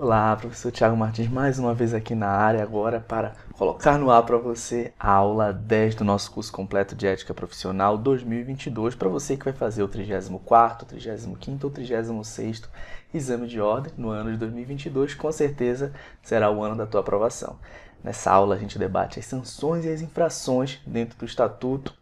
Olá, professor Thiago Martins, mais uma vez aqui na área agora para colocar no ar para você a aula 10 do nosso curso completo de Ética Profissional 2022, para você que vai fazer o 34º, 35º ou 36º exame de ordem no ano de 2022, com certeza será o ano da tua aprovação. Nessa aula a gente debate as sanções e as infrações dentro do Estatuto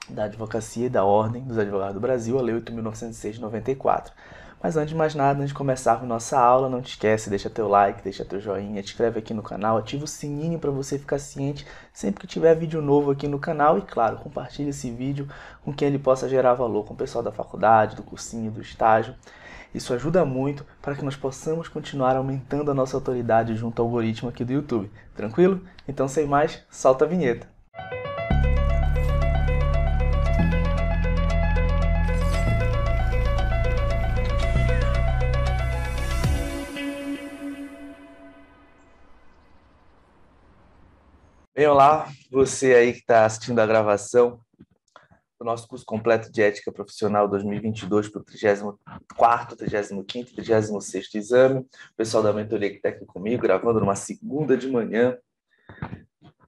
da Advocacia e da Ordem dos Advogados do Brasil, a Lei 8.906 de 94. Mas antes de mais nada, antes de começarmos nossa aula, não te esquece, deixa teu like, deixa teu joinha, te inscreve aqui no canal, ativa o sininho para você ficar ciente sempre que tiver vídeo novo aqui no canal e, claro, compartilha esse vídeo com quem ele possa gerar valor, com o pessoal da faculdade, do cursinho, do estágio. Isso ajuda muito para que nós possamos continuar aumentando a nossa autoridade junto ao algoritmo aqui do YouTube. Tranquilo? Então, sem mais, solta a vinheta. Bem, olá, você aí que está assistindo a gravação do nosso curso completo de Ética Profissional 2022 para o 34º, 35º, 36º exame. O pessoal da mentoria que está aqui comigo, gravando numa segunda de manhã,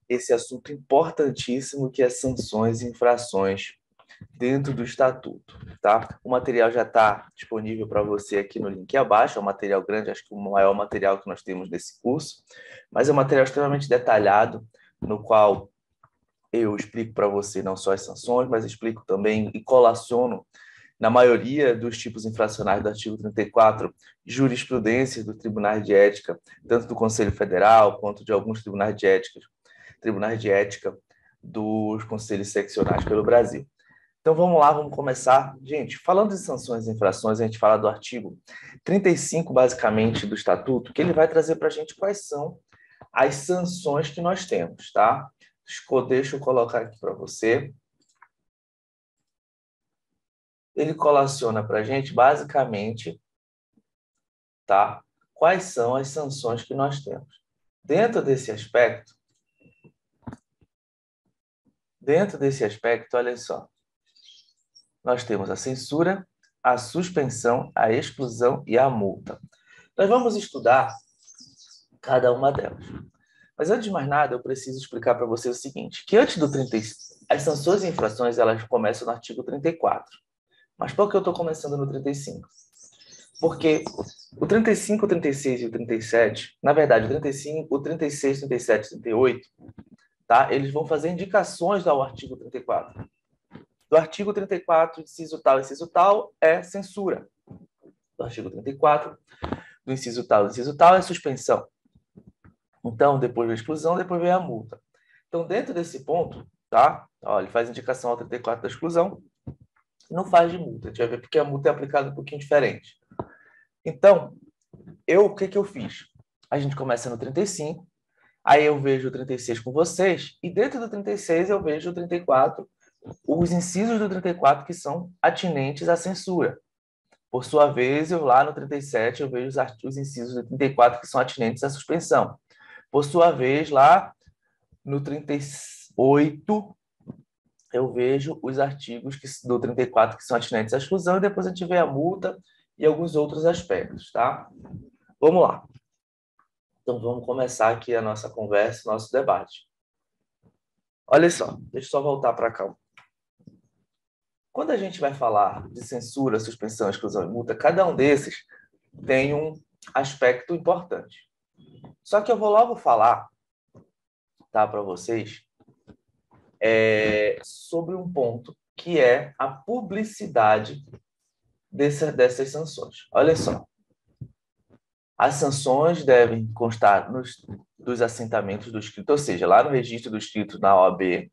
esse assunto importantíssimo que é sanções e infrações dentro do Estatuto, tá? O material já está disponível para você aqui no link abaixo, é um material grande, acho que o maior material que nós temos nesse curso, mas é um material extremamente detalhado, no qual eu explico para você não só as sanções, mas explico também e colaciono, na maioria dos tipos infracionais do artigo 34, jurisprudências do Tribunais de Ética, tanto do Conselho Federal quanto de alguns tribunais de ética dos conselhos seccionais pelo Brasil. Então vamos lá, vamos começar. Gente, falando de sanções e infrações, a gente fala do artigo 35, basicamente, do Estatuto, que ele vai trazer para a gente quais são as sanções que nós temos, tá? Deixa eu colocar aqui para você. Ele colaciona para a gente, basicamente, tá? Quais são as sanções que nós temos. Dentro desse aspecto, olha só, nós temos a censura, a suspensão, a exclusão e a multa. Nós vamos estudar cada uma delas. Mas antes de mais nada, eu preciso explicar para você o seguinte, que antes do 35, as sanções e infrações, elas começam no artigo 34. Mas por que eu estou começando no 35? Porque o 35, o 36 e o 37, na verdade, o 35, o 36, o 37 e o 38, tá? Eles vão fazer indicações ao artigo 34. Do artigo 34, inciso tal, é censura. Do artigo 34, do inciso tal, é suspensão. Então, depois da exclusão, depois vem a multa. Então, dentro desse ponto, tá? Ó, ele faz indicação ao 34 da exclusão, não faz de multa. A gente vai ver porque a multa é aplicada um pouquinho diferente. Então, o que eu fiz? A gente começa no 35, aí eu vejo o 36 com vocês, e dentro do 36 eu vejo o 34, os incisos do 34 que são atinentes à censura. Por sua vez, eu lá no 37 eu vejo os incisos do 34 que são atinentes à suspensão. Por sua vez, lá no 38, eu vejo os artigos do 34 que são atinentes à exclusão, e depois a gente vê a multa e alguns outros aspectos, tá? Vamos lá. Então, vamos começar aqui a nossa conversa, nosso debate. Olha só, deixa eu só voltar para cá. Quando a gente vai falar de censura, suspensão, exclusão e multa, cada um desses tem um aspecto importante. Só que eu vou logo falar, tá, para vocês, sobre um ponto que é a publicidade dessas sanções. Olha só. As sanções devem constar dos assentamentos do escrito, ou seja, lá no registro do escrito na OAB,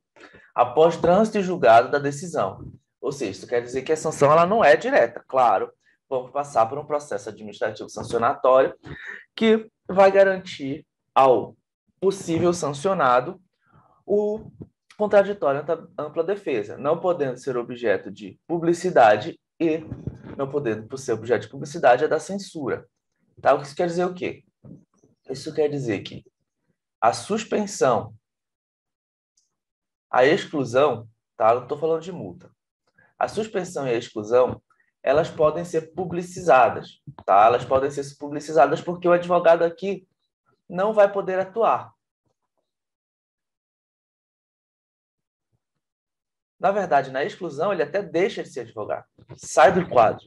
após trânsito e julgado da decisão. Ou seja, isso quer dizer que a sanção ela não é direta. Claro, vamos passar por um processo administrativo sancionatório que vai garantir ao possível sancionado o contraditório ampla defesa, não podendo ser objeto de publicidade e não podendo ser objeto de publicidade é da censura. Tá? O que isso quer dizer o quê? Isso quer dizer que a suspensão, a exclusão, tá? Eu não estou falando de multa. A suspensão e a exclusão, elas podem ser publicizadas, tá? Elas podem ser publicizadas porque o advogado aqui não vai poder atuar. Na verdade, na exclusão, ele até deixa de ser advogado. Sai do quadro.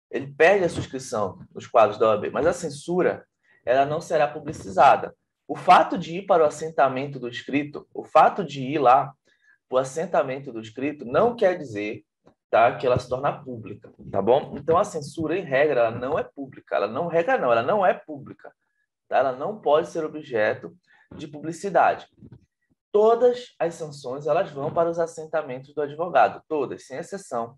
Ele perde a subscrição nos quadros da OAB, mas a censura, ela não será publicizada. O fato de ir para o assentamento do escrito, o fato de ir lá para o assentamento do escrito, não quer dizer, tá, que ela se torna pública, tá bom? Então, a censura, em regra, ela não é pública. Ela não, regra não, ela não é pública. Tá? Ela não pode ser objeto de publicidade. Todas as sanções, elas vão para os assentamentos do advogado, todas, sem exceção.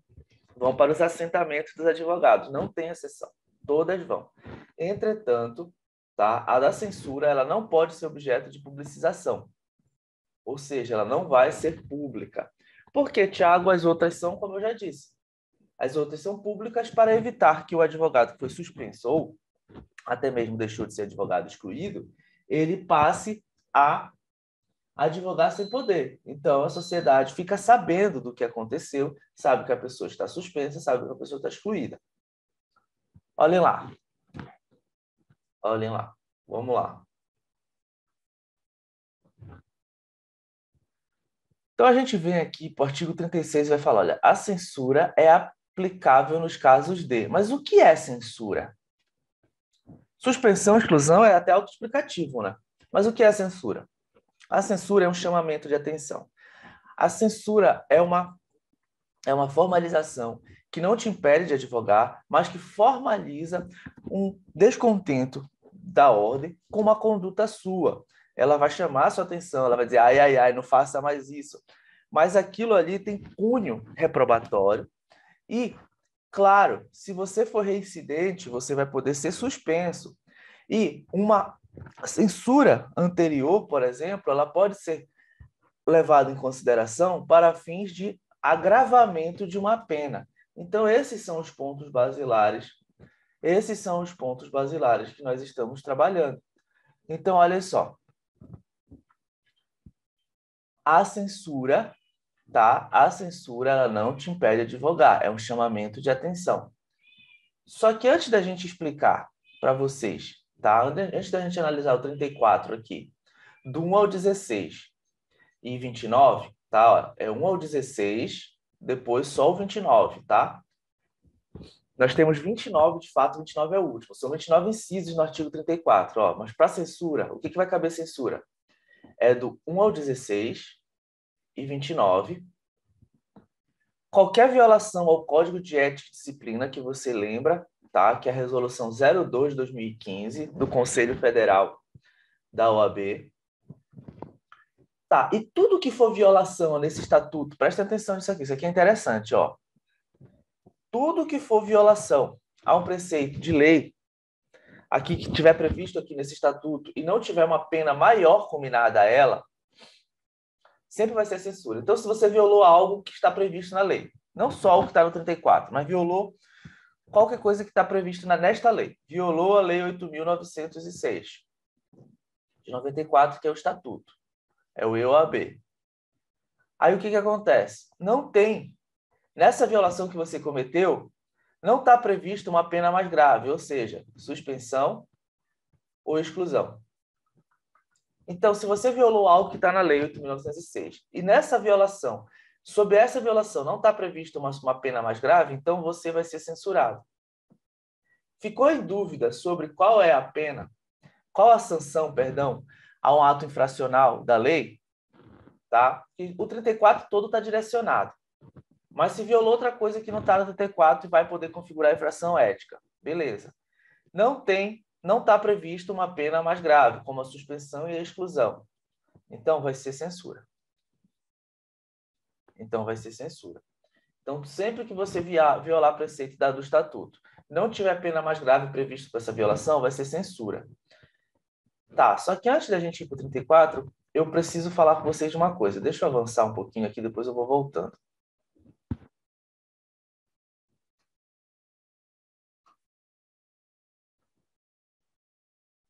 Vão para os assentamentos dos advogados, não tem exceção. Todas vão. Entretanto, tá, a da censura, ela não pode ser objeto de publicização. Ou seja, ela não vai ser pública. Porque, Tiago, as outras são, como eu já disse, as outras são públicas para evitar que o advogado que foi suspenso ou até mesmo deixou de ser advogado excluído, ele passe a advogar sem poder. Então, a sociedade fica sabendo do que aconteceu, sabe que a pessoa está suspensa, sabe que a pessoa está excluída. Olhem lá. Olhem lá. Vamos lá. Então, a gente vem aqui para o artigo 36 e vai falar, olha, a censura é aplicável nos casos de... Mas o que é censura? Suspensão, exclusão é até autoexplicativo, né? Mas o que é censura? A censura é um chamamento de atenção. A censura é uma formalização que não te impede de advogar, mas que formaliza um descontento da ordem com uma conduta sua. Ela vai chamar a sua atenção, ela vai dizer, ai, ai, ai, não faça mais isso. Mas aquilo ali tem cunho reprobatório e, claro, se você for reincidente, você vai poder ser suspenso. E uma censura anterior, por exemplo, ela pode ser levada em consideração para fins de agravamento de uma pena. Então, esses são os pontos basilares. Esses são os pontos basilares que nós estamos trabalhando. Então, olha só. A censura, tá? A censura, ela não te impede de advogar. É um chamamento de atenção. Só que antes da gente explicar para vocês, tá? Antes da gente analisar o 34 aqui, do 1 ao 16 e 29, tá? Ó, é 1 ao 16, depois só o 29, tá? Nós temos 29, de fato, 29 é o último. São 29 incisos no artigo 34. Ó. Mas para censura, o que vai caber censura? É do 1 ao 16 e 29. Qualquer violação ao Código de Ética e Disciplina que você lembra, tá? Que é a Resolução 02 de 2015 do Conselho Federal da OAB. Tá, e tudo que for violação nesse estatuto, presta atenção nisso aqui, isso aqui é interessante, ó. Tudo que for violação a um preceito de lei, aqui que tiver previsto aqui nesse estatuto e não tiver uma pena maior combinada a ela, sempre vai ser censura. Então, se você violou algo que está previsto na lei, não só o que está no 34, mas violou qualquer coisa que está previsto nesta lei, violou a Lei 8.906 de 94, que é o estatuto, é o EOAB. Aí o que acontece? Não tem, nessa violação que você cometeu, não está prevista uma pena mais grave, ou seja, suspensão ou exclusão. Então, se você violou algo que está na Lei 8.906 e nessa violação, sobre essa violação não está prevista uma pena mais grave, então você vai ser censurado. Ficou em dúvida sobre qual é a pena, qual a sanção, perdão, a um ato infracional da lei? Tá? E o 34 todo está direcionado. Mas se violou outra coisa que não está no 34 e vai poder configurar a infração ética. Beleza. Não está previsto uma pena mais grave, como a suspensão e a exclusão. Então, vai ser censura. Então, sempre que você violar preceito do estatuto, não tiver pena mais grave prevista para essa violação, vai ser censura. Tá, só que antes da gente ir para o 34, eu preciso falar com vocês de uma coisa. Deixa eu avançar um pouquinho aqui, depois eu vou voltando.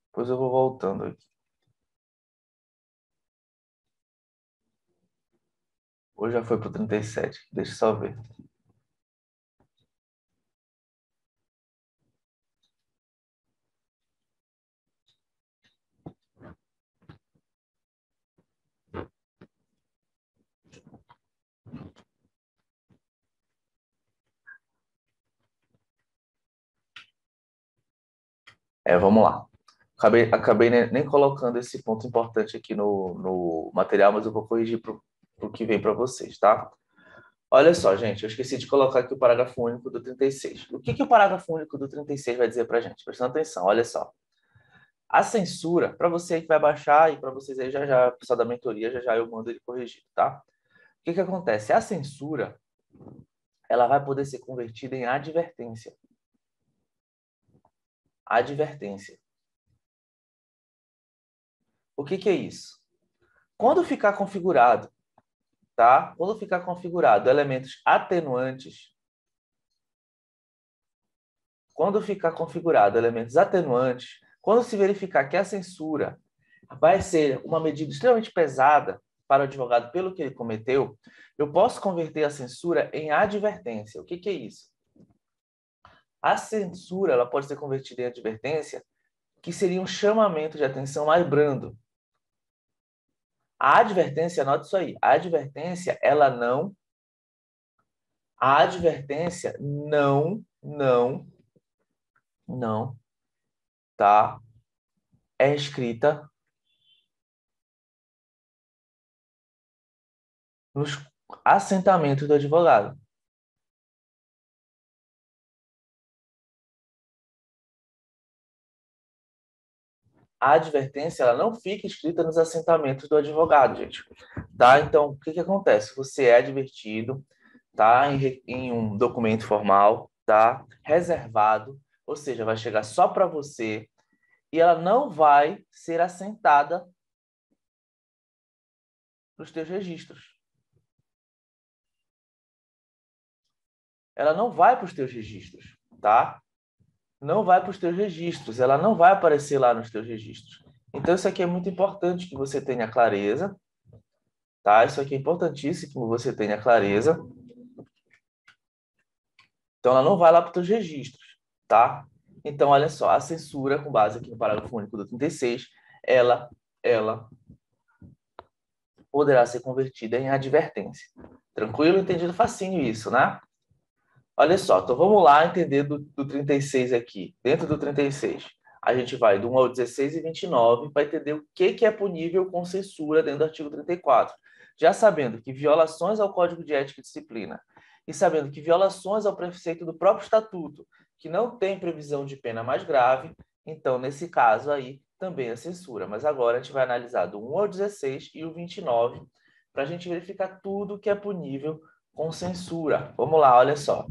Depois eu vou voltando aqui. Ou já foi para o 37? Deixa eu só ver. Vamos lá. Acabei nem colocando esse ponto importante aqui no material, mas eu vou corrigir para o que vem para vocês, tá? Olha só, gente, eu esqueci de colocar aqui o parágrafo único do 36. O que o parágrafo único do 36 vai dizer para a gente? Prestando atenção, olha só. A censura, para você que vai baixar e para vocês aí já, pessoal da mentoria, já eu mando ele corrigido, tá? O que acontece? A censura, ela vai poder ser convertida em advertência. Advertência. O que é isso? Quando ficar configurado, tá? Quando ficar configurado elementos atenuantes, quando se verificar que a censura vai ser uma medida extremamente pesada para o advogado pelo que ele cometeu, eu posso converter a censura em advertência. O que é isso? A censura ela pode ser convertida em advertência, que seria um chamamento de atenção mais brando. A advertência, anote isso aí, a advertência não, tá? É escrita nos assentamentos do advogado. A advertência ela não fica escrita nos assentamentos do advogado, gente. Tá? Então, o que acontece? Você é advertido, tá? Em um documento formal, tá? Reservado, ou seja, vai chegar só para você e ela não vai ser assentada nos teus registros. Ela não vai para os teus registros, tá? Não vai para os teus registros, ela não vai aparecer lá nos teus registros. Então, isso aqui é muito importante que você tenha clareza, tá? Isso aqui é importantíssimo que você tenha clareza. Então, ela não vai lá para os teus registros, tá? Então, olha só, a censura, com base aqui no parágrafo único do 36, ela poderá ser convertida em advertência. Tranquilo? Entendido facinho isso, né? Olha só, então vamos lá entender do 36 aqui. Dentro do 36, a gente vai do 1 ao 16 e 29 para entender o que é punível com censura dentro do artigo 34. Já sabendo que violações ao Código de Ética e Disciplina e sabendo que violações ao preceito do próprio Estatuto, que não tem previsão de pena mais grave, então, nesse caso aí, também a censura. Mas agora a gente vai analisar do 1 ao 16 e o 29 para a gente verificar tudo que é punível com censura. Vamos lá, olha só.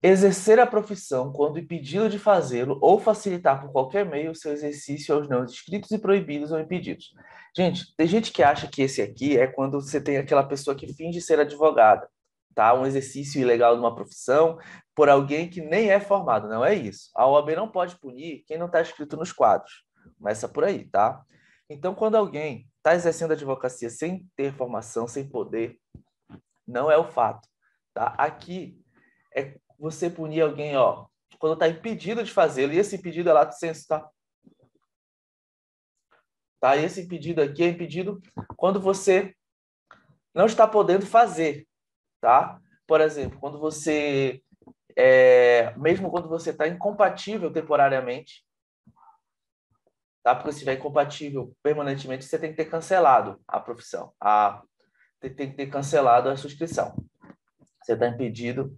Exercer a profissão quando impedido de fazê-lo ou facilitar por qualquer meio o seu exercício aos não inscritos e proibidos ou impedidos. Gente, tem gente que acha que esse aqui é quando você tem aquela pessoa que finge ser advogada, tá? Um exercício ilegal de uma profissão por alguém que nem é formado. Não é isso. A OAB não pode punir quem não está escrito nos quadros. Começa por aí, tá? Então, quando alguém está exercendo a advocacia sem ter formação, sem poder, não é o fato, tá? Aqui é você punir alguém, ó, quando está impedido de fazê-lo, e esse impedido é lato sensu, tá? Tá? E esse impedido aqui é impedido quando você não está podendo fazer, tá? Por exemplo, quando você, mesmo quando você está incompatível temporariamente, tá? Porque se estiver incompatível permanentemente, você tem que ter cancelado a profissão, tem que ter cancelado a subscrição. Você está impedido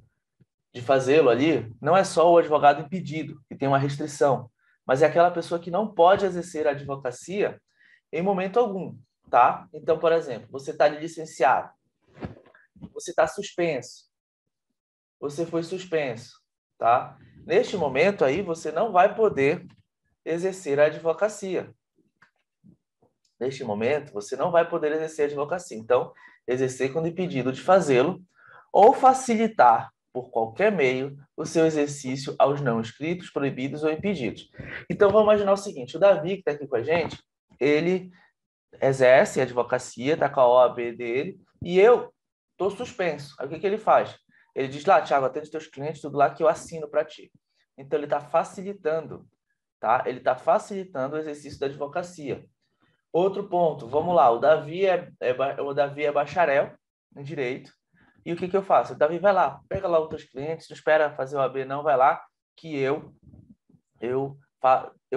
de fazê-lo ali, não é só o advogado impedido, que tem uma restrição, mas é aquela pessoa que não pode exercer a advocacia em momento algum, tá? Então, por exemplo, você está licenciado, você está suspenso, você foi suspenso, tá? Neste momento aí, você não vai poder exercer a advocacia. Neste momento, você não vai poder exercer a advocacia. Então, exercer quando impedido de fazê-lo ou facilitar por qualquer meio o seu exercício aos não inscritos, proibidos ou impedidos. Então, vamos imaginar o seguinte, o Davi, que está aqui com a gente, ele exerce a advocacia, está com a OAB dele, e eu estou suspenso. Aí o que ele faz? Ele diz lá, Thiago, atende os teus clientes, tudo lá que eu assino para ti. Então, ele está facilitando, tá? Ele está facilitando o exercício da advocacia. Outro ponto, vamos lá, o Davi é bacharel em Direito, e o que eu faço? O Davi vai lá, pega lá os teus clientes, não espera fazer o AB, não, vai lá, que eu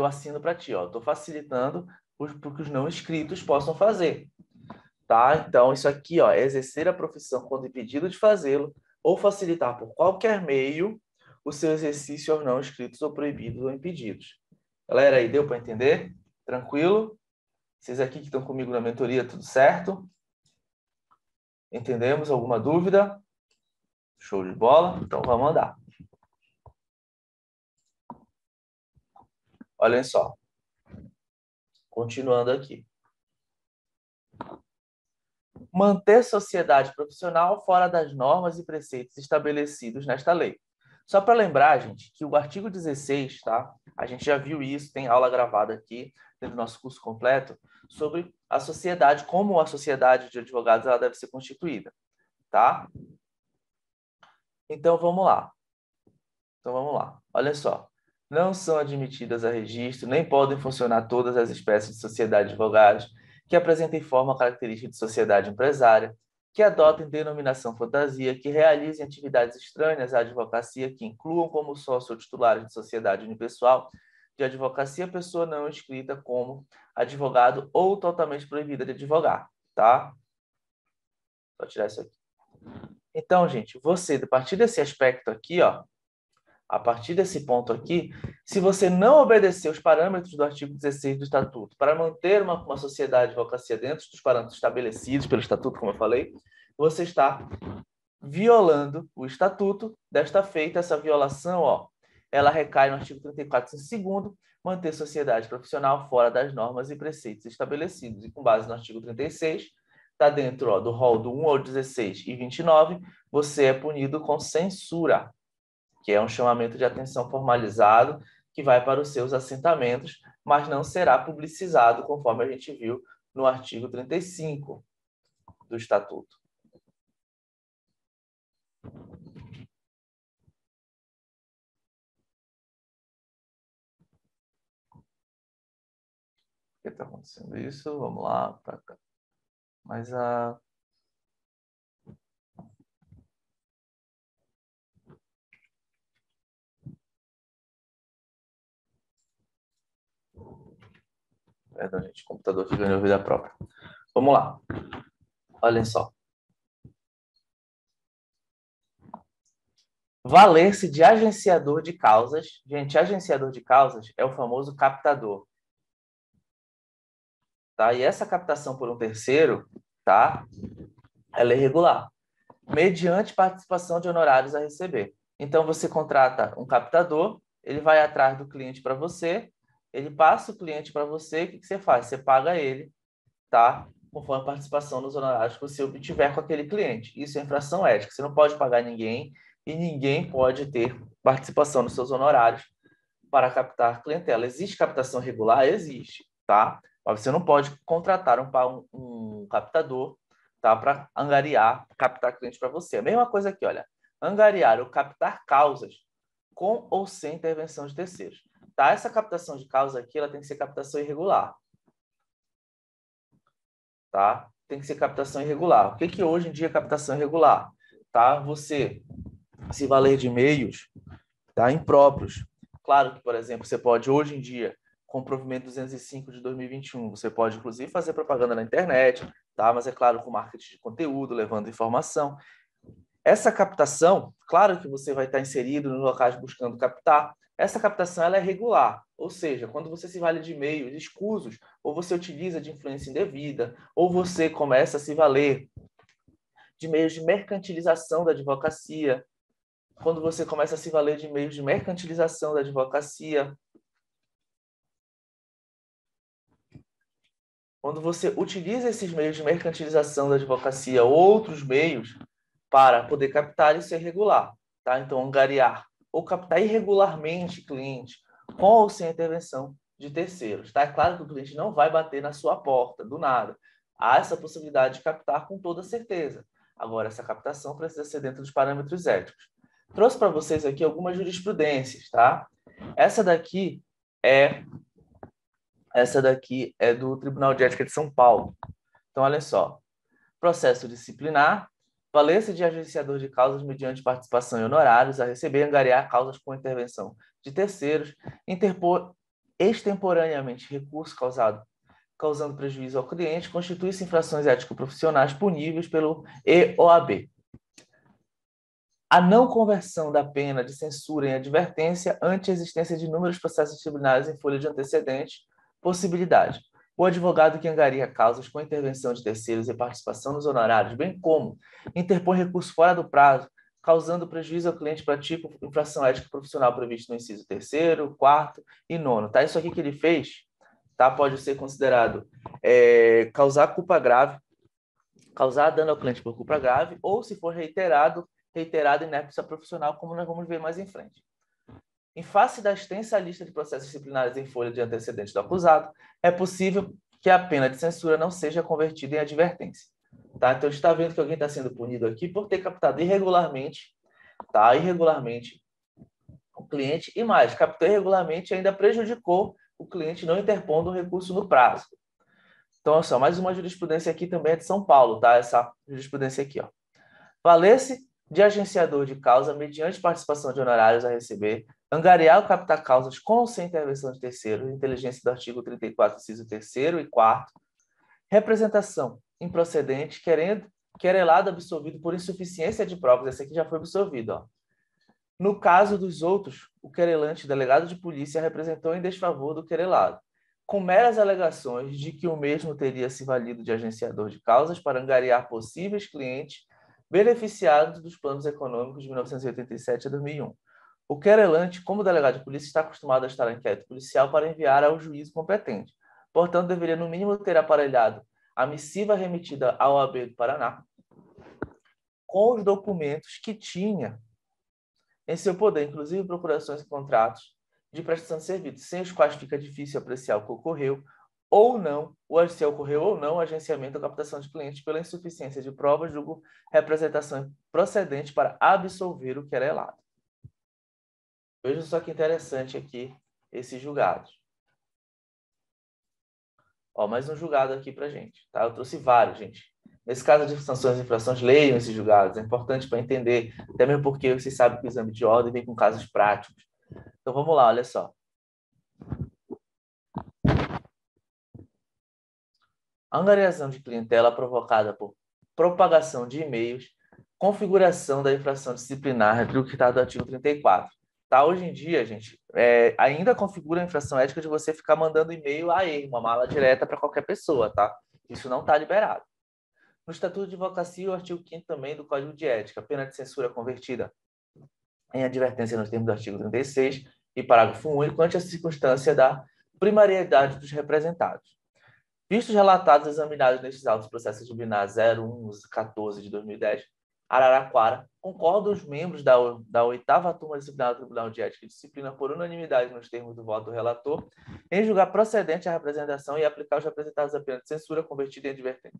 assino para ti, ó. Estou facilitando para que os não inscritos possam fazer, tá? Então, isso aqui, ó, é exercer a profissão quando impedido de fazê-lo ou facilitar por qualquer meio o seu exercício aos não inscritos ou proibidos ou impedidos. Galera, aí deu para entender? Tranquilo? Vocês aqui que estão comigo na mentoria, tudo certo? Entendemos? Alguma dúvida? Show de bola? Então, vamos andar. Olhem só. Continuando aqui. Manter sociedade profissional fora das normas e preceitos estabelecidos nesta lei. Só para lembrar, gente, que o artigo 16, tá? A gente já viu isso, tem aula gravada aqui dentro do nosso curso completo sobre a sociedade, como a sociedade de advogados ela deve ser constituída, tá? Então vamos lá. Olha só. Não são admitidas a registro, nem podem funcionar todas as espécies de sociedade de advogados que apresentem forma ou característica de sociedade empresária, que adotem denominação fantasia, que realizem atividades estranhas à advocacia, que incluam como sócio ou titulares de sociedade unipessoal de advocacia pessoa não inscrita como advogado ou totalmente proibida de advogar, tá? Vou tirar isso aqui. Então, gente, você, a partir desse aspecto aqui, ó, a partir desse ponto aqui, se você não obedecer os parâmetros do artigo 16 do Estatuto para manter uma sociedade de advocacia dentro dos parâmetros estabelecidos pelo Estatuto, como eu falei, você está violando o Estatuto. Desta feita, essa violação, ó, ela recai no artigo 34, segundo, manter sociedade profissional fora das normas e preceitos estabelecidos. E com base no artigo 36, está dentro ó, do rol do 1 ao 16 e 29, você é punido com censura, que é um chamamento de atenção formalizado que vai para os seus assentamentos, mas não será publicizado, conforme a gente viu no artigo 35 do Estatuto. Por que está acontecendo isso? Vamos lá. Pra cá. Mas a... Perdão, gente, o computador que ganhou vida própria. Vamos lá. Olhem só. Valer-se de agenciador de causas. Gente, agenciador de causas é o famoso captador. Tá? E essa captação por um terceiro, tá? Ela é irregular, mediante participação de honorários a receber. Então, você contrata um captador, ele vai atrás do cliente para você, ele passa o cliente para você, o que você faz? Você paga ele, tá? Conforme a participação nos honorários que você obtiver com aquele cliente. Isso é infração ética. Você não pode pagar ninguém e ninguém pode ter participação nos seus honorários para captar clientela. Existe captação regular? Existe, tá? Mas você não pode contratar um captador, tá? Para angariar, captar clientes para você. A mesma coisa aqui, olha. Angariar ou captar causas com ou sem intervenção de terceiros. Tá? Essa captação de causa aqui, ela tem que ser captação irregular. Tá? Tem que ser captação irregular. O que hoje em dia é captação irregular? Tá? Você se valer de meios, tá? Impróprios. Claro que, por exemplo, você pode, hoje em dia, com o provimento 205 de 2021, você pode, inclusive, fazer propaganda na internet, tá? Mas, é claro, com marketing de conteúdo, levando informação. Essa captação, claro que você vai estar inserido nos locais buscando captar, essa captação ela é regular, ou seja, quando você se vale de meios escusos, ou você utiliza de influência indevida, ou você começa a se valer de meios de mercantilização da advocacia, quando você começa a se valer de meios de mercantilização da advocacia, quando você utiliza esses meios de mercantilização da advocacia, outros meios, para poder captar, isso é irregular, tá? Então, angariar ou captar irregularmente cliente com ou sem intervenção de terceiros. Tá? É claro que o cliente não vai bater na sua porta, do nada. Há essa possibilidade de captar com toda certeza. Agora, essa captação precisa ser dentro dos parâmetros éticos. Trouxe para vocês aqui algumas jurisprudências, tá? Essa daqui é do Tribunal de Ética de São Paulo. Então, olha só. Processo disciplinar, valer-se de agenciador de causas mediante participação em honorários a receber e angariar causas com intervenção de terceiros, interpor extemporaneamente recurso causando prejuízo ao cliente, constitui-se infrações ético-profissionais puníveis pelo EOAB. A não conversão da pena de censura em advertência ante a existência de inúmeros processos disciplinares em folha de antecedentes, possibilidade. O advogado que angaria causas com intervenção de terceiros e participação nos honorários, bem como interpor recurso fora do prazo, causando prejuízo ao cliente, pratica infração ética profissional prevista no inciso 3º, 4º e 9º. Tá? Isso aqui que ele fez, tá? Pode ser considerado causar culpa grave, causar dano ao cliente por culpa grave, ou se for reiterada inépcia profissional, como nós vamos ver mais em frente. Em face da extensa lista de processos disciplinares em folha de antecedentes do acusado, é possível que a pena de censura não seja convertida em advertência. Tá? Então, a gente está vendo que alguém está sendo punido aqui por ter captado irregularmente, tá? Irregularmente o cliente, e mais, captou irregularmente e ainda prejudicou o cliente não interpondo o recurso no prazo. Então, olha só, mais uma jurisprudência aqui também é de São Paulo, tá? Essa jurisprudência aqui, ó. Valer-se de agenciador de causa mediante participação de honorários a receber, angariar ou captar causas com ou sem intervenção de terceiro, inteligência do artigo 34, inciso 3º e 4º, representação improcedente, querelado absolvido por insuficiência de provas, esse aqui já foi absolvido, ó. No caso dos outros, o querelante, delegado de polícia, representou em desfavor do querelado, com meras alegações de que o mesmo teria se valido de agenciador de causas para angariar possíveis clientes beneficiados dos planos econômicos de 1987 a 2001. O querelante, como delegado de polícia, está acostumado a estar em inquérito policial para enviar ao juízo competente. Portanto, deveria, no mínimo, ter aparelhado a missiva remetida ao OAB do Paraná com os documentos que tinha em seu poder, inclusive procurações e contratos de prestação de serviços, sem os quais fica difícil apreciar o que ocorreu ou não, se ocorreu ou não o agenciamento ou captação de clientes pela insuficiência de provas, julgo representação procedente para absolver o querelado. Veja só que interessante aqui esses julgados. Ó, mais um julgado aqui para gente, tá? Eu trouxe vários, gente. Nesse caso de sanções e infrações, leiam esses julgados. É importante para entender, até mesmo porque vocês sabem que o exame de ordem vem com casos práticos. Então, vamos lá, olha só. A angariação de clientela provocada por propagação de e-mails, configuração da infração disciplinar do que está do artigo 34. Tá? Hoje em dia, gente, ainda configura a infração ética de você ficar mandando e-mail uma mala direta para qualquer pessoa, tá? Isso não está liberado. No Estatuto de Advocacia, o artigo 5º também do Código de Ética, pena de censura convertida em advertência nos termos do artigo 36 e parágrafo único, ante a circunstância da primariedade dos representados. Vistos relatados e examinados nestes autos processos disciplinar 0114 de 2010, Araraquara, concordam os membros da 8ª Turma Disciplinar do Tribunal de Ética e Disciplina por unanimidade nos termos do voto do relator, em julgar procedente a representação e aplicar os representados a pena de censura convertida em advertência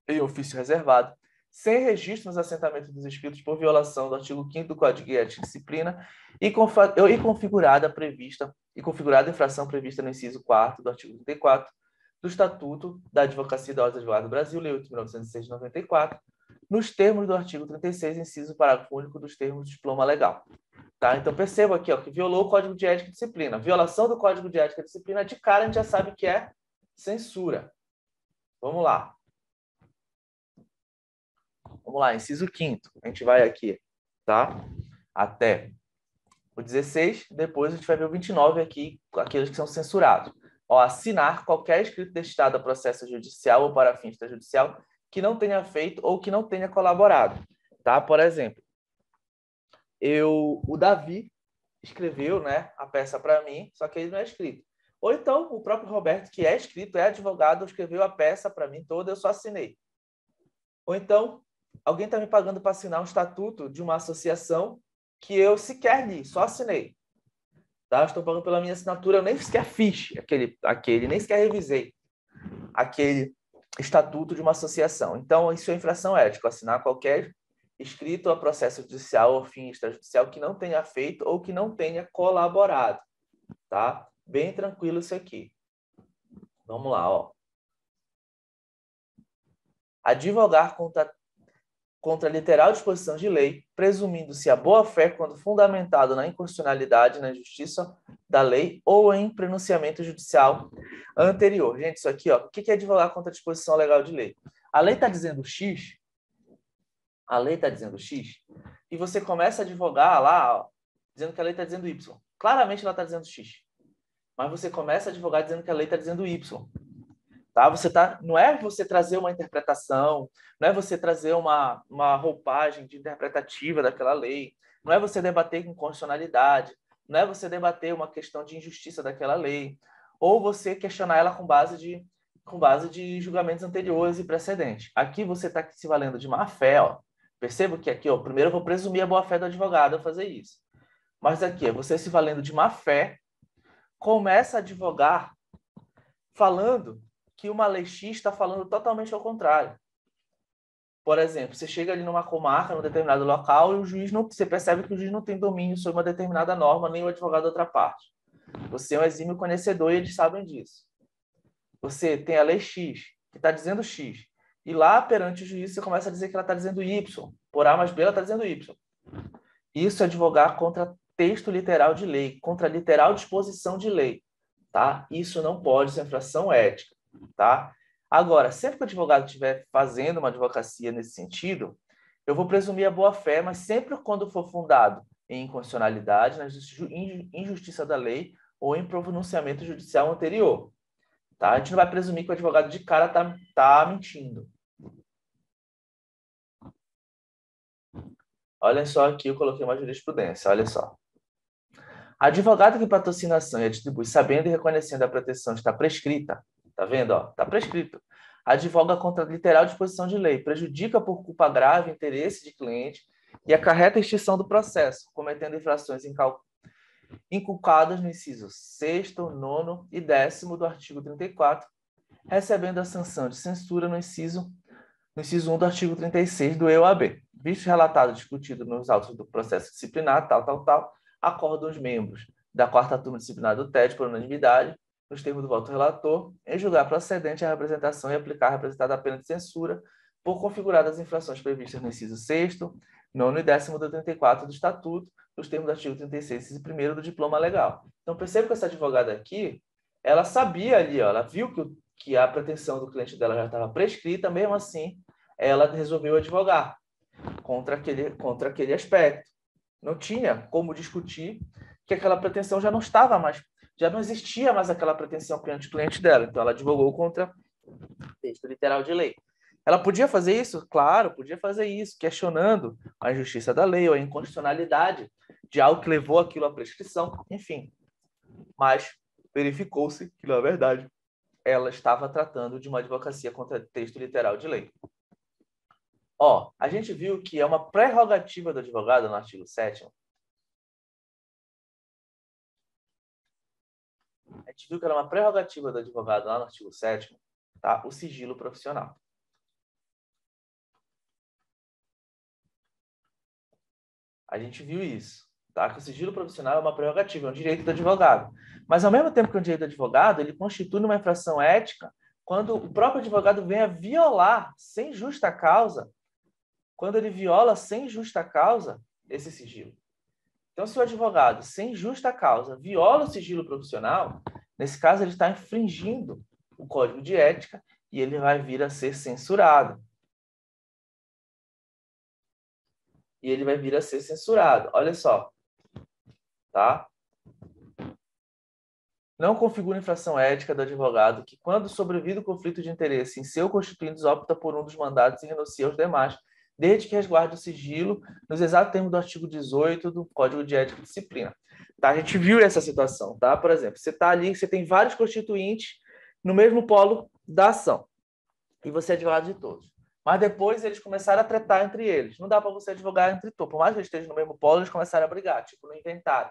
em ofício reservado, sem registro nos assentamentos dos inscritos por violação do artigo 5º do Código de Ética e Disciplina e configurada a infração prevista no inciso 4º do artigo 34 do Estatuto da Advocacia da Ordem dos Advogados do Brasil, Lei 8.906 de 94, nos termos do artigo 36, inciso parágrafo único dos termos do diploma legal. Tá? Então, perceba aqui, ó, que violou o Código de Ética e Disciplina. Violação do Código de Ética e Disciplina, de cara, a gente já sabe que é censura. Vamos lá. Vamos lá, inciso 5º. A gente vai aqui, tá? Até o 16, depois a gente vai ver o 29 aqui, aqueles que são censurados. Ó, assinar qualquer escrito destinado a processo judicial ou para fins extrajudicial que não tenha feito ou que não tenha colaborado, tá? Por exemplo, o Davi escreveu, né, a peça para mim, só que ele não é escrito. Ou então, o próprio Roberto, que é escrito, é advogado, escreveu a peça para mim toda, eu só assinei. Ou então, alguém está me pagando para assinar um estatuto de uma associação que eu sequer li, só assinei. Tá? Estou pagando pela minha assinatura, eu nem sequer fiz nem sequer revisei aquele estatuto de uma associação. Então, isso é infração ética, assinar qualquer escrito a processo judicial ou fim extrajudicial que não tenha feito ou que não tenha colaborado, tá? Bem tranquilo isso aqui. Vamos lá, ó. Advogar contra a literal disposição de lei, presumindo-se a boa-fé quando fundamentado na inconstitucionalidade, na injustiça da lei ou em pronunciamento judicial anterior. Gente, isso aqui, ó, o que é advogar contra a disposição legal de lei? A lei está dizendo X, e você começa a advogar lá, ó, dizendo que a lei está dizendo Y. Claramente ela está dizendo X, mas você começa a advogar dizendo que a lei está dizendo Y. Tá? Não é você trazer uma interpretação, não é você trazer uma roupagem de interpretativa daquela lei, não é você debater inconstitucionalidade, não é você debater uma questão de injustiça daquela lei, ou você questionar ela com base de julgamentos anteriores e precedentes. Aqui você está se valendo de má-fé, ó. Perceba que aqui, ó, primeiro eu vou presumir a boa-fé do advogado ao fazer isso. Mas aqui, você se valendo de má-fé, começa a advogar falando que uma lei X está falando totalmente ao contrário. Por exemplo, você chega ali numa comarca, num determinado local, e você percebe que o juiz não tem domínio sobre uma determinada norma, nem o advogado da outra parte. Você é um exímio conhecedor e eles sabem disso. Você tem a lei X, que está dizendo X, e lá perante o juiz você começa a dizer que ela está dizendo Y. Por A mais B, ela está dizendo Y. Isso é advogar contra texto literal de lei, contra literal disposição de lei. Tá? Isso não pode ser infração ética. Tá? Agora, sempre que o advogado estiver fazendo uma advocacia nesse sentido, eu vou presumir a boa-fé, mas sempre quando for fundado em inconstitucionalidade, na injustiça da lei ou em pronunciamento judicial anterior. Tá? A gente não vai presumir que o advogado de cara tá mentindo. Olha só aqui, eu coloquei uma jurisprudência, olha só. Advogado que patrocina ação e a distribui sabendo e reconhecendo a proteção está prescrita, tá vendo? Ó, tá prescrito. Advoga contra a literal disposição de lei, prejudica por culpa grave o interesse de cliente e acarreta a extinção do processo, cometendo infrações inculcadas no inciso 6º, 9º e 10º do artigo 34, recebendo a sanção de censura no inciso 1 do artigo 36 do EUAB. Visto relatado e discutido nos autos do processo disciplinar, acordam os membros da 4ª turma disciplinar do TED por unanimidade, nos termos do voto relator, em julgar procedente a representação e aplicar a representada pena de censura por configuradas infrações previstas no inciso 6º, 9º e 10º do 34 do Estatuto, nos termos do artigo 36 e 1º do diploma legal. Então, perceba que essa advogada aqui, ela sabia ali, ó, ela viu que a pretensão do cliente dela já estava prescrita, mesmo assim, ela resolveu advogar contra aquele aspecto. Não tinha como discutir que aquela pretensão já não existia mais aquela pretensão perante o cliente dela. Então, ela advogou contra o texto literal de lei. Ela podia fazer isso? Claro, podia fazer isso, questionando a injustiça da lei ou a inconstitucionalidade de algo que levou aquilo à prescrição, enfim. Mas verificou-se que, na verdade, ela estava tratando de uma advocacia contra texto literal de lei. Ó, a gente viu que é uma prerrogativa do advogado no artigo 7º. A gente viu que era uma prerrogativa do advogado lá no artigo 7º, tá? O sigilo profissional. A gente viu isso, tá? Que o sigilo profissional é uma prerrogativa, é um direito do advogado. Mas, ao mesmo tempo que é um direito do advogado, ele constitui uma infração ética quando o próprio advogado venha violar, sem justa causa, quando ele viola sem justa causa esse sigilo. Então, se o advogado, sem justa causa, viola o sigilo profissional, nesse caso ele está infringindo o Código de Ética e ele vai vir a ser censurado. Olha só. Tá? Não configura infração ética do advogado que, quando sobrevido o conflito de interesse em seu constituinte, opta por um dos mandatos e renuncia aos demais, desde que resguarde o sigilo nos exatos termos do artigo 18 do Código de Ética e Disciplina. Tá? A gente viu essa situação. Tá? Por exemplo, você está ali, você tem vários constituintes no mesmo polo da ação. E você é advogado de todos. Mas depois eles começaram a tretar entre eles. Não dá para você advogar entre todos. Por mais que eles estejam no mesmo polo, eles começaram a brigar, tipo no inventário.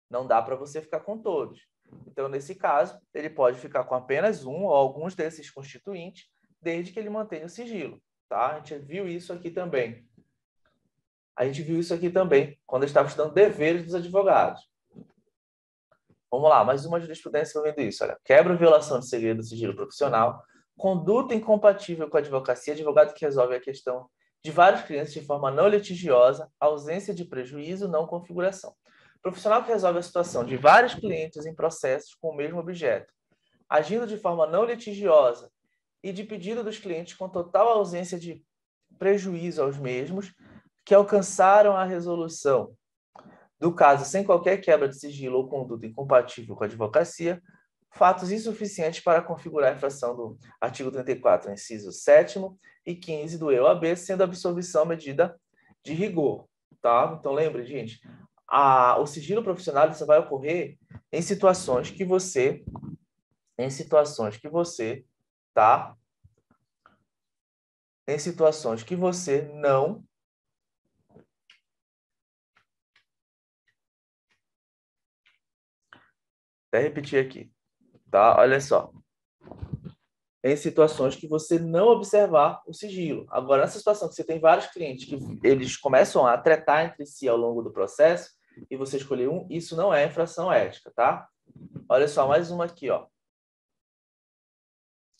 Não dá para você ficar com todos. Então, nesse caso, ele pode ficar com apenas um ou alguns desses constituintes, desde que ele mantenha o sigilo. Tá? A gente viu isso aqui também. Quando eu estava estudando deveres dos advogados. Vamos lá, mais uma jurisprudência envolvendo isso. Olha, quebra ou violação de segredo do sigilo profissional, conduta incompatível com a advocacia, advogado que resolve a questão de vários clientes de forma não litigiosa, ausência de prejuízo, não configuração. Profissional que resolve a situação de vários clientes em processos com o mesmo objeto, agindo de forma não litigiosa e de pedido dos clientes com total ausência de prejuízo aos mesmos, que alcançaram a resolução do caso sem qualquer quebra de sigilo ou conduta incompatível com a advocacia, fatos insuficientes para configurar a infração do artigo 34, inciso 7º e 15 do EOAB, sendo a absolvição medida de rigor. Tá? Então, lembre, gente, o sigilo profissional só vai ocorrer em situações que você, tá? Em situações que você não até repetir aqui, tá? Olha só. Em situações que você não observar o sigilo. Agora, nessa situação que você tem vários clientes que eles começam a tretar entre si ao longo do processo e você escolher um, isso não é infração ética, tá? Olha só, mais uma aqui, ó.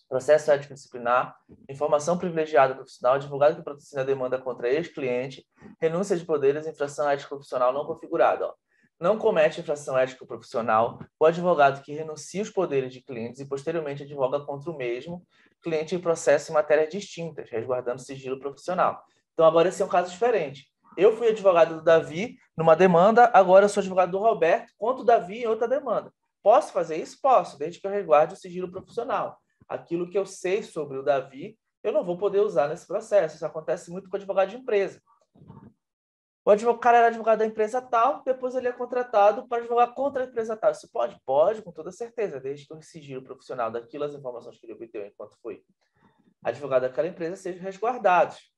Processo ético disciplinar, informação privilegiada profissional, advogado que patrocina a demanda contra ex-cliente, renúncia de poderes, infração ética profissional não configurada, ó. Não comete infração ética profissional o advogado que renuncia os poderes de clientes e posteriormente advoga contra o mesmo cliente em processo em matérias distintas, resguardando sigilo profissional. Então, agora esse é um caso diferente. Eu fui advogado do Davi numa demanda, agora eu sou advogado do Roberto contra o Davi em outra demanda. Posso fazer isso? Posso, desde que eu resguarde o sigilo profissional. Aquilo que eu sei sobre o Davi, eu não vou poder usar nesse processo. Isso acontece muito com advogado de empresa. O cara era advogado da empresa tal, depois ele é contratado para advogar contra a empresa tal. Isso pode? Pode, com toda certeza, desde que o sigilo profissional daquilo, as informações que ele obteve enquanto foi advogado daquela empresa, sejam resguardados.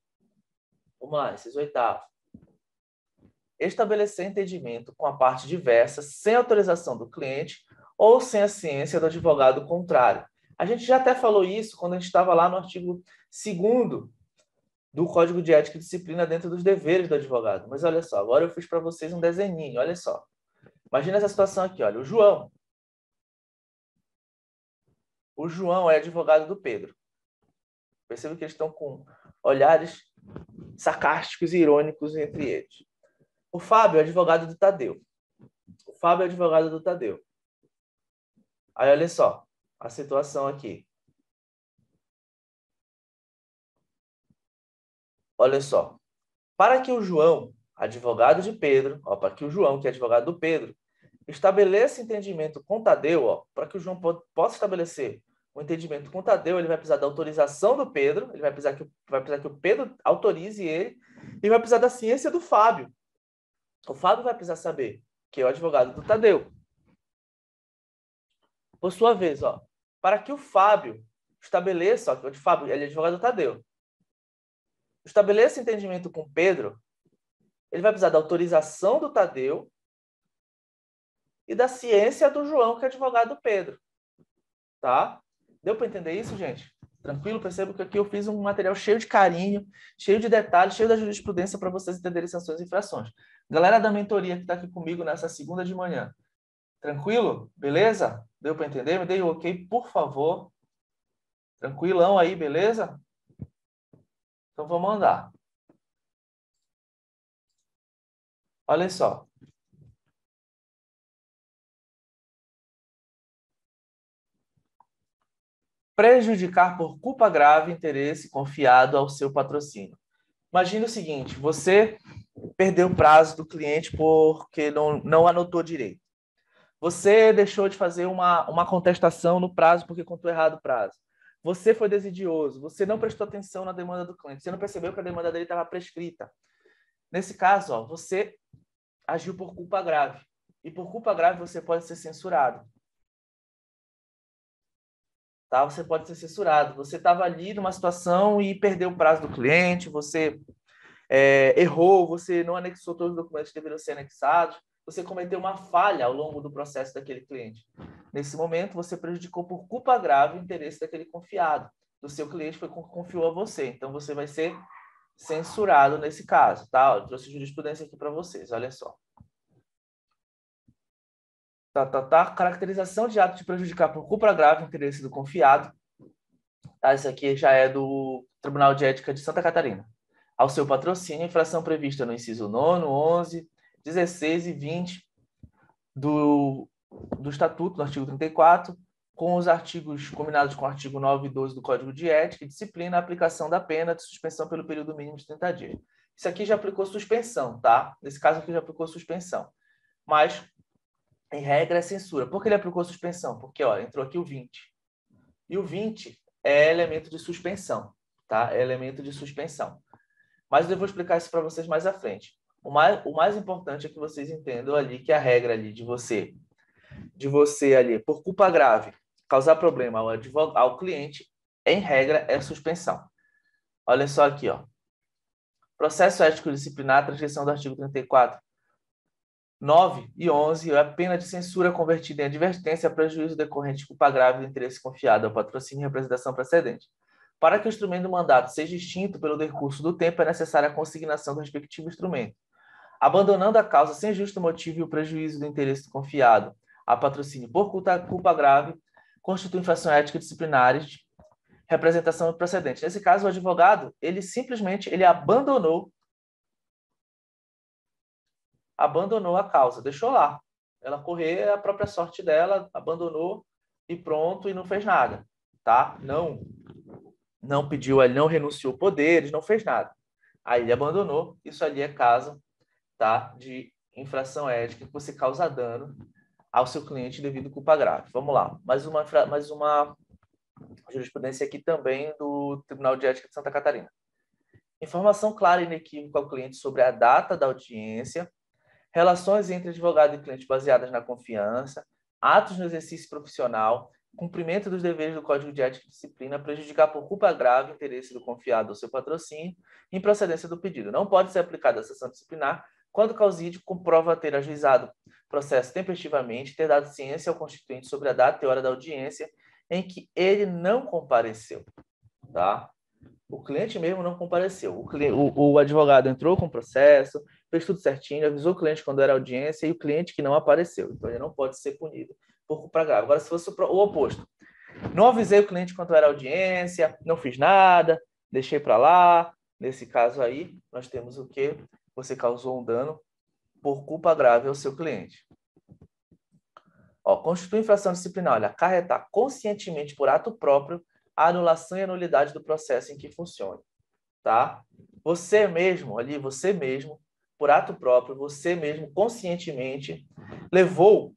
Vamos lá, esses oitavos. Estabelecer entendimento com a parte diversa, sem autorização do cliente ou sem a ciência do advogado contrário. A gente já até falou isso quando a gente estava lá no artigo 2º do Código de Ética e Disciplina dentro dos deveres do advogado. Mas olha só, agora eu fiz para vocês um desenhinho, olha só. Imagina essa situação aqui, olha, o João. O João é advogado do Pedro. Perceba que eles estão com olhares sarcásticos e irônicos entre eles. O Fábio é advogado do Tadeu. Aí, olha só, a situação aqui. Olha só. Para que o João, advogado de Pedro, para que o João, que é advogado do Pedro, estabeleça entendimento com Tadeu, para que o João possa estabelecer um entendimento com Tadeu, ele vai precisar da autorização do Pedro, ele vai precisar que o Pedro autorize ele, e vai precisar da ciência do Fábio. O Fábio vai precisar saber que é o advogado do Tadeu. Por sua vez, para que o Fábio estabeleça, que o Fábio ele é advogado do Tadeu, estabeleça entendimento com Pedro, ele vai precisar da autorização do Tadeu e da ciência do João, que é advogado do Pedro. Tá? Deu para entender isso, gente? Tranquilo? Percebo que aqui eu fiz um material cheio de carinho, cheio de detalhes, cheio da jurisprudência para vocês entenderem sanções e infrações. Galera da mentoria que está aqui comigo nessa segunda de manhã. Tranquilo? Beleza? Deu para entender? Me dê um ok, por favor. Tranquilão aí, beleza? Então vamos andar. Olha só. Prejudicar por culpa grave interesse confiado ao seu patrocínio. Imagina o seguinte, você perdeu o prazo do cliente porque não anotou direito. Você deixou de fazer uma contestação no prazo porque contou errado o prazo. Você foi desidioso, você não prestou atenção na demanda do cliente, você não percebeu que a demanda dele estava prescrita. Nesse caso, você agiu por culpa grave. E por culpa grave você pode ser censurado. Tá? Você pode ser censurado. Você estava ali numa situação e perdeu o prazo do cliente, você errou, você não anexou todos os documentos que deveriam ser anexados. você cometeu uma falha ao longo do processo daquele cliente. Nesse momento, você prejudicou por culpa grave o interesse daquele confiado, do seu cliente que confiou a você. Então, você vai ser censurado nesse caso, tá? Eu trouxe jurisprudência aqui para vocês, olha só. Caracterização de ato de prejudicar por culpa grave o interesse do confiado. Tá? Isso aqui já é do Tribunal de Ética de Santa Catarina. Ao seu patrocínio, infração prevista no inciso 9º, 11, 16 e 20 do Estatuto, no artigo 34, com os artigos combinados com o artigo 9 e 12 do Código de Ética, e disciplina a aplicação da pena de suspensão pelo período mínimo de 30 dias. Isso aqui já aplicou suspensão, tá? Nesse caso aqui já aplicou suspensão. Mas, em regra, é censura. Por que ele aplicou suspensão? Porque, olha, entrou aqui o 20. E o 20 é elemento de suspensão, tá? É elemento de suspensão. Mas eu vou explicar isso para vocês mais à frente. O mais importante é que vocês entendam ali que a regra ali de você ali, por culpa grave, causar problema ao cliente, em regra, é suspensão. Olha só aqui, ó. Processo ético disciplinar, transgressão do artigo 34, 9 e 11, é a pena de censura convertida em advertência a prejuízo decorrente de culpa grave do interesse confiado ao patrocínio e representação precedente. Para que o instrumento do mandato seja extinto pelo decurso do tempo, é necessária a consignação do respectivo instrumento. Abandonando a causa sem justo motivo e o prejuízo do interesse confiado a patrocínio por culpa grave, constitui infração ética disciplinares de representação precedente. Nesse caso, o advogado, ele simplesmente abandonou a causa, deixou lá. Ela correr a própria sorte dela, abandonou e pronto, e não fez nada, tá? Não pediu, ele não renunciou poderes, não fez nada. Aí ele abandonou, isso ali é caso, tá, de infração ética que você causa dano ao seu cliente devido a culpa grave. Vamos lá, mais uma jurisprudência aqui também do Tribunal de Ética de Santa Catarina. Informação clara e inequívoca ao cliente sobre a data da audiência, relações entre advogado e cliente baseadas na confiança, atos no exercício profissional, cumprimento dos deveres do Código de Ética e Disciplina, prejudicar por culpa grave o interesse do confiado ou seu patrocínio, improcedência do pedido. Não pode ser aplicada a sessão disciplinar quando o causídio comprova ter ajuizado processo tempestivamente, ter dado ciência ao constituinte sobre a data e hora da audiência em que ele não compareceu, tá? O cliente mesmo não compareceu. O advogado entrou com o processo, fez tudo certinho, avisou o cliente quando era audiência e o cliente que não apareceu. Então, ele não pode ser punido por culpa grave. Agora, se fosse o oposto. Não avisei o cliente quando era audiência, não fiz nada, deixei para lá. Nesse caso aí, nós temos o quê? Você causou um dano por culpa grave ao seu cliente. Ó, constitui infração disciplinar. Olha, acarretar conscientemente por ato próprio a anulação e a nulidade do processo em que funcione, tá? Você mesmo, por ato próprio, você mesmo, conscientemente, levou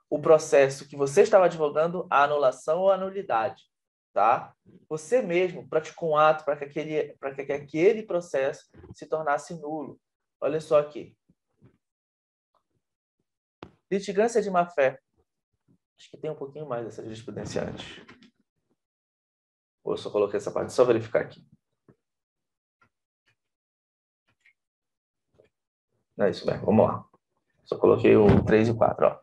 o processo que você estava advogando à anulação ou à nulidade, tá? Você mesmo praticou um ato para que aquele processo se tornasse nulo. Olha só aqui. Litigância de má-fé. Acho que tem um pouquinho mais dessa jurisprudência antes. Eu só coloquei essa parte, só verificar aqui. Não é isso mesmo, vamos lá. Só coloquei o 3 e o 4. Ó.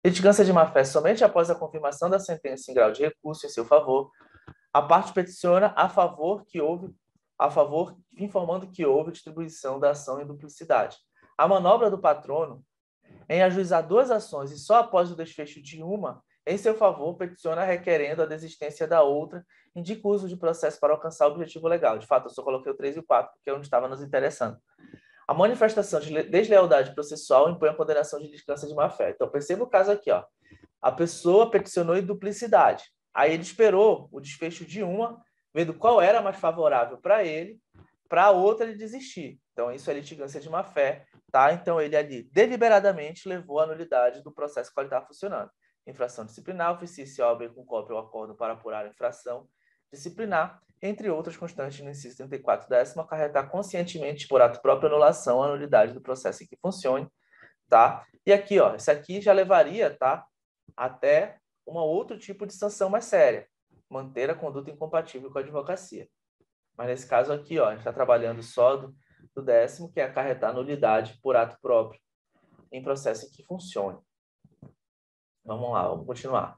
Litigância de má-fé somente após a confirmação da sentença em grau de recurso em seu favor, a parte peticiona informando que houve distribuição da ação em duplicidade. A manobra do patrono em ajuizar duas ações e só após o desfecho de uma, em seu favor, peticiona requerendo a desistência da outra, indica o uso de processo para alcançar o objetivo legal. De fato, eu só coloquei o 3 e o 4, porque é onde estava nos interessando. A manifestação de deslealdade processual impõe a condenação de litigância de má-fé. Então, perceba o caso aqui. Ó. A pessoa peticionou em duplicidade. Aí ele esperou o desfecho de uma, vendo qual era mais favorável para ele, para a outra ele desistir. Então, isso é litigância de má-fé. Tá? Então, ele ali deliberadamente levou a nulidade do processo que ele estava funcionando. Infração disciplinar, oficia OAB com cópia ou acordo para apurar a infração disciplinar, entre outras constantes no inciso 34 décimo, acarretar conscientemente por ato próprio anulação a nulidade do processo em que funcione, tá? E aqui, ó, isso aqui já levaria, tá, até um outro tipo de sanção mais séria, manter a conduta incompatível com a advocacia. Mas nesse caso aqui, ó, a gente está trabalhando só do décimo, que é acarretar nulidade por ato próprio em processo que funcione. Vamos lá, vamos continuar.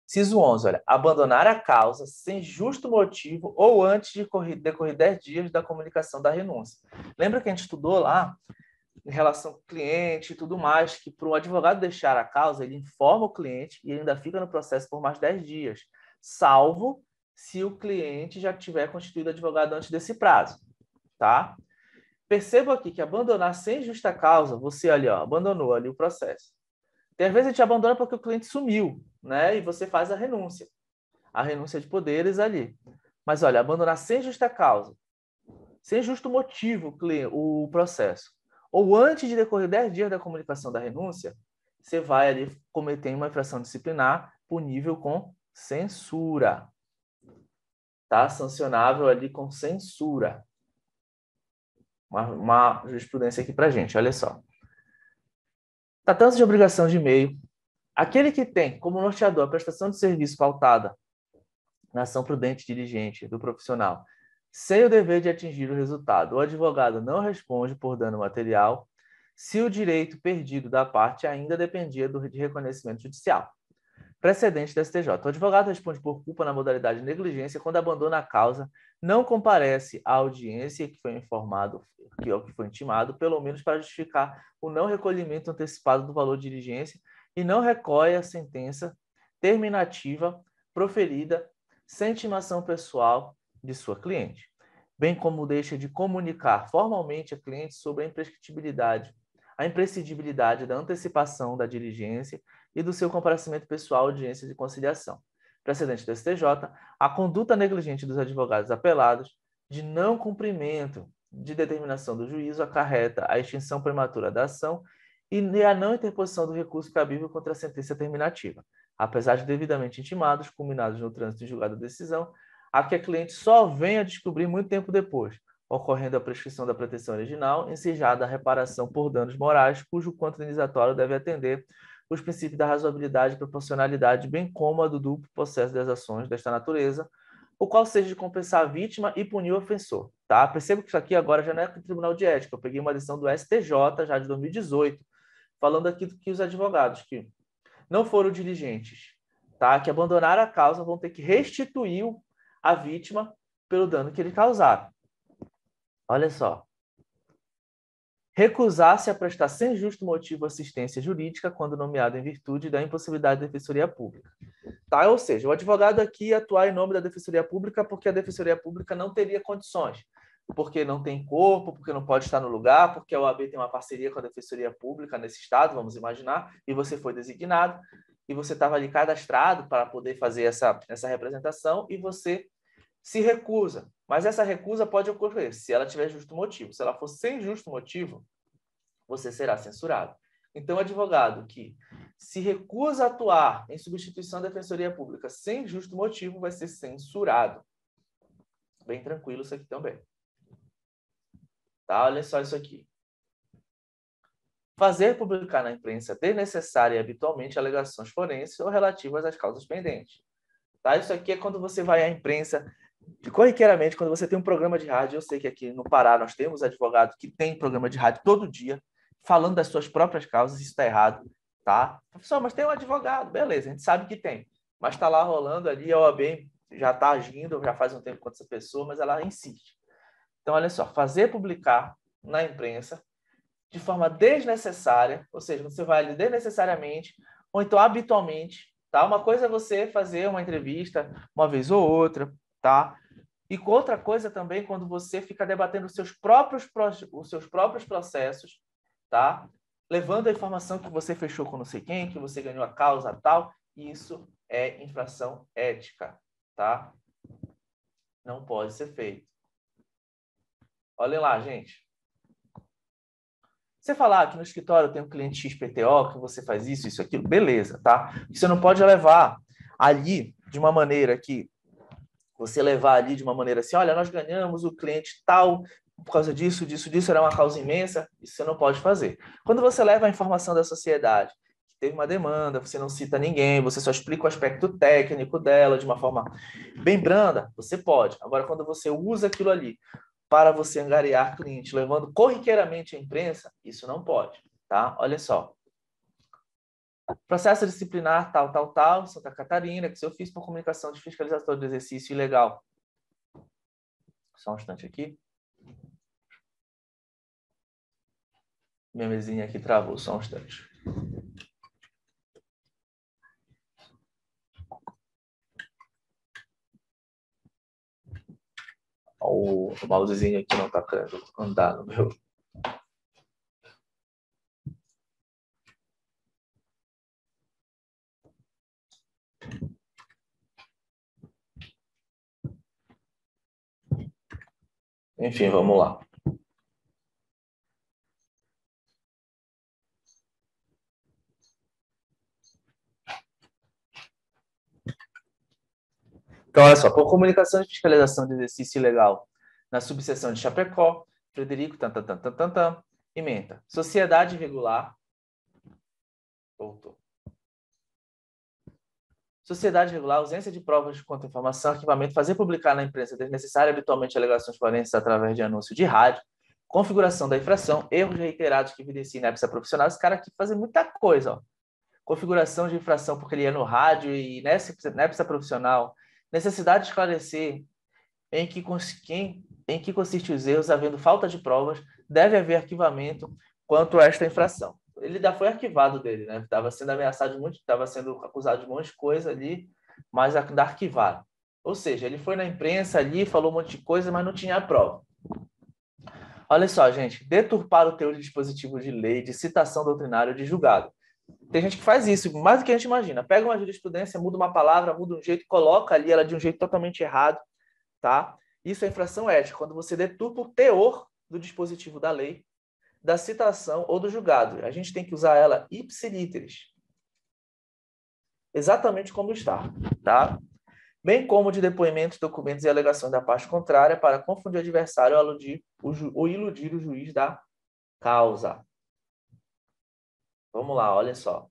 Inciso 11, olha, abandonar a causa sem justo motivo ou antes de decorrer 10 dias da comunicação da renúncia. Lembra que a gente estudou lá, em relação ao cliente e tudo mais, que para o advogado deixar a causa, ele informa o cliente e ainda fica no processo por mais 10 dias, salvo se o cliente já tiver constituído advogado antes desse prazo, tá? Perceba aqui que abandonar sem justa causa, você ali, ó, abandonou ali o processo. Tem vezes a gente abandona porque o cliente sumiu, né? E você faz a renúncia de poderes ali. Mas olha, abandonar sem justa causa, sem justo motivo o processo, ou antes de decorrer 10 dias da comunicação da renúncia, você vai ali cometer uma infração disciplinar punível com censura. Tá? Sancionável ali com censura. Uma jurisprudência aqui para a gente, olha só. Tratando-se de obrigação de meio, aquele que tem como norteador a prestação de serviço pautada na ação prudente e diligente do profissional, sem o dever de atingir o resultado, o advogado não responde por dano material se o direito perdido da parte ainda dependia de reconhecimento judicial. Precedente da STJ. O advogado responde por culpa na modalidade de negligência quando abandona a causa, não comparece à audiência que foi informado, que foi intimado, pelo menos para justificar o não recolhimento antecipado do valor de diligência e não recolhe a sentença terminativa proferida sem intimação pessoal de sua cliente, bem como deixa de comunicar formalmente a cliente sobre a imprescindibilidade da antecipação da diligência e do seu comparecimento pessoal à audiência de conciliação. Precedente do STJ, a conduta negligente dos advogados apelados de não cumprimento de determinação do juízo acarreta a extinção prematura da ação e a não interposição do recurso cabível contra a sentença terminativa, apesar de devidamente intimados, culminados no trânsito em julgado da decisão, a que a cliente só venha a descobrir muito tempo depois, ocorrendo a prescrição da pretensão original, ensejada a reparação por danos morais, cujo quanto indenizatório deve atender os princípios da razoabilidade e proporcionalidade, bem como a do duplo processo das ações desta natureza, o qual seja de compensar a vítima e punir o ofensor. Tá? Perceba que isso aqui agora já não é Tribunal de Ética, eu peguei uma decisão do STJ, já de 2018, falando aqui que os advogados que não foram diligentes, tá? Que abandonaram a causa, vão ter que restituir a vítima pelo dano que ele causaram. Olha só. Recusar-se a prestar sem justo motivo assistência jurídica quando nomeado em virtude da impossibilidade da Defensoria Pública. Tá? Ou seja, o advogado aqui ia atuar em nome da Defensoria Pública porque a Defensoria Pública não teria condições, porque não tem corpo, porque não pode estar no lugar, porque a OAB tem uma parceria com a Defensoria Pública nesse estado, vamos imaginar, e você foi designado, e você estava ali cadastrado para poder fazer essa representação, e você se recusa. Mas essa recusa pode ocorrer se ela tiver justo motivo. Se ela for sem justo motivo, você será censurado. Então, o advogado que se recusa a atuar em substituição da Defensoria Pública sem justo motivo vai ser censurado. Bem tranquilo isso aqui também. Tá? Olha só isso aqui. Fazer publicar na imprensa desnecessária e habitualmente alegações forenses ou relativas às causas pendentes. Tá? Isso aqui é quando você vai à imprensa, corriqueiramente, quando você tem um programa de rádio. Eu sei que aqui no Pará nós temos advogados que têm programa de rádio todo dia, falando das suas próprias causas. Isso está errado. Tá? Professor, mas tem um advogado. Beleza, a gente sabe que tem. Mas está lá rolando ali, a OAB já está agindo, já faz um tempo contra essa pessoa, mas ela insiste. Então, olha só, fazer publicar na imprensa de forma desnecessária, ou seja, você vai ali desnecessariamente, ou então habitualmente, tá? Uma coisa é você fazer uma entrevista uma vez ou outra, tá? E outra coisa também quando você fica debatendo os seus próprios processos, tá? Levando a informação que você fechou com não sei quem, que você ganhou a causa tal, isso é infração ética, tá? Não pode ser feito. Olhem lá, gente. Você falar que no escritório tem um cliente XPTO, que você faz isso, isso, aquilo, beleza, tá? Você não pode levar ali de uma maneira que você levar ali de uma maneira assim, olha, nós ganhamos o cliente tal, por causa disso, era uma causa imensa, isso você não pode fazer. Quando você leva a informação da sociedade, que teve uma demanda, você não cita ninguém, você só explica o aspecto técnico dela de uma forma bem branda, você pode. Agora, quando você usa aquilo ali para você angariar cliente, levando corriqueiramente à imprensa, isso não pode. tá? Olha só. Processo disciplinar tal, Santa Catarina, que se eu fiz por comunicação de fiscalização do exercício ilegal. Só um instante aqui. Minha mesinha aqui travou, só um instante. O mousezinho aqui não está querendo andar no meu. Enfim, vamos lá. Então, olha só, por comunicação de fiscalização de exercício ilegal na subseção de Chapecó, Frederico, ementa. Sociedade irregular. Voltou. Sociedade irregular, ausência de provas de contra-informação, arquivamento, fazer publicar na imprensa desnecessária, habitualmente alegações forenses através de anúncio de rádio, configuração da infração, erros reiterados que evidenciem inépcia profissional. Esse cara aqui faz muita coisa, ó. Configuração de infração porque ele ia no rádio e inépcia profissional, necessidade de esclarecer em que consistem os erros, havendo falta de provas, deve haver arquivamento quanto a esta infração. Ele já foi arquivado dele, né? Estava sendo ameaçado de muito, estava sendo acusado de um monte de coisa ali, mas ainda arquivado. Ou seja, ele foi na imprensa ali, falou um monte de coisa, mas não tinha a prova. Olha só, gente, deturpar o teor de dispositivo de lei, de citação doutrinária ou de julgado. Tem gente que faz isso, mais do que a gente imagina. Pega uma jurisprudência, muda uma palavra, muda um jeito, coloca ali ela de um jeito totalmente errado, tá? Isso é infração ética, quando você deturpa o teor do dispositivo da lei, da citação ou do julgado. A gente tem que usar ela ipsilíteris. Exatamente como está, tá? Bem como de depoimentos, documentos e alegações da parte contrária para confundir o adversário ou iludir o juiz da causa. Vamos lá, olha só.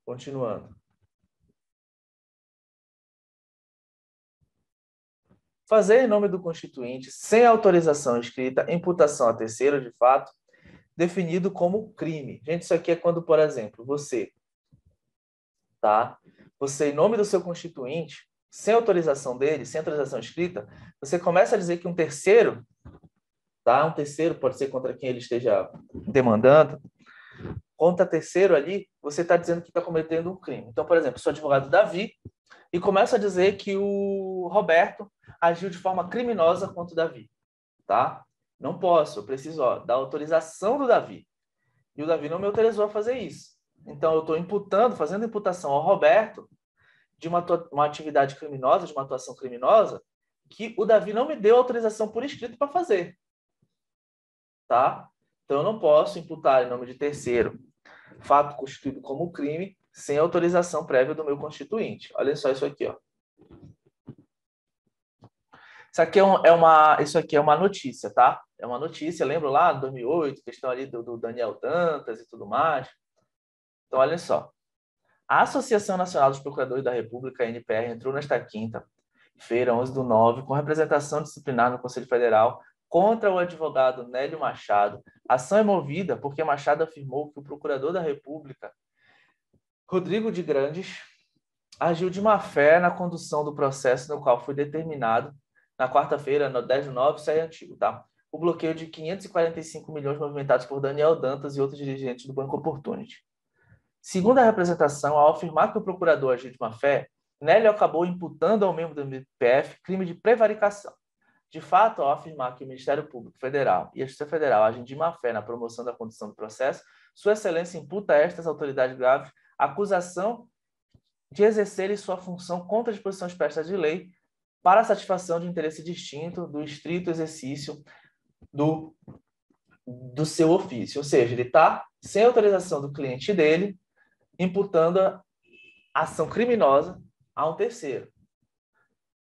Continuando. Fazer em nome do constituinte, sem autorização escrita, imputação a terceiro de fato, definido como crime. Gente, isso aqui é quando, por exemplo, você, em nome do seu constituinte, sem autorização dele, sem autorização escrita, você começa a dizer que um terceiro, tá? Um terceiro pode ser contra quem ele esteja demandando, contra terceiro ali, você está dizendo que está cometendo um crime. Então, por exemplo, sou advogado Davi e começo a dizer que o Roberto agiu de forma criminosa contra o Davi, tá? Não posso, eu preciso da autorização do Davi. E o Davi não me autorizou a fazer isso. Então, eu estou fazendo imputação ao Roberto de uma atividade criminosa, de uma atuação criminosa, que o Davi não me deu autorização por escrito para fazer. Tá? Então, eu não posso imputar em nome de terceiro fato constituído como crime sem autorização prévia do meu constituinte. Olha só isso aqui, ó. Isso aqui é uma notícia, tá? É uma notícia, lembro lá, 2008, questão ali do Daniel Dantas e tudo mais. Então, olha só. A Associação Nacional dos Procuradores da República, a ANPR, entrou nesta quinta-feira, 11/9, com representação disciplinar no Conselho Federal contra o advogado Nélio Machado. A ação é movida porque Machado afirmou que o Procurador da República, Rodrigo de Grandes, agiu de má-fé na condução do processo no qual foi determinado, na quarta-feira, no 10/9, isso é antigo, tá? O bloqueio de 545 milhões movimentados por Daniel Dantas e outros dirigentes do Banco Opportunity. Segundo a representação, ao afirmar que o procurador agiu de má-fé, Nélio acabou imputando ao membro do MPF crime de prevaricação. De fato, ao afirmar que o Ministério Público Federal e a Justiça Federal agem de má-fé na promoção da condução do processo, Sua Excelência imputa a estas autoridades graves a acusação de exercerem sua função contra a disposição expressa de lei para a satisfação de interesse distinto do estrito exercício do seu ofício. Ou seja, ele está sem autorização do cliente dele, imputando a ação criminosa a um terceiro.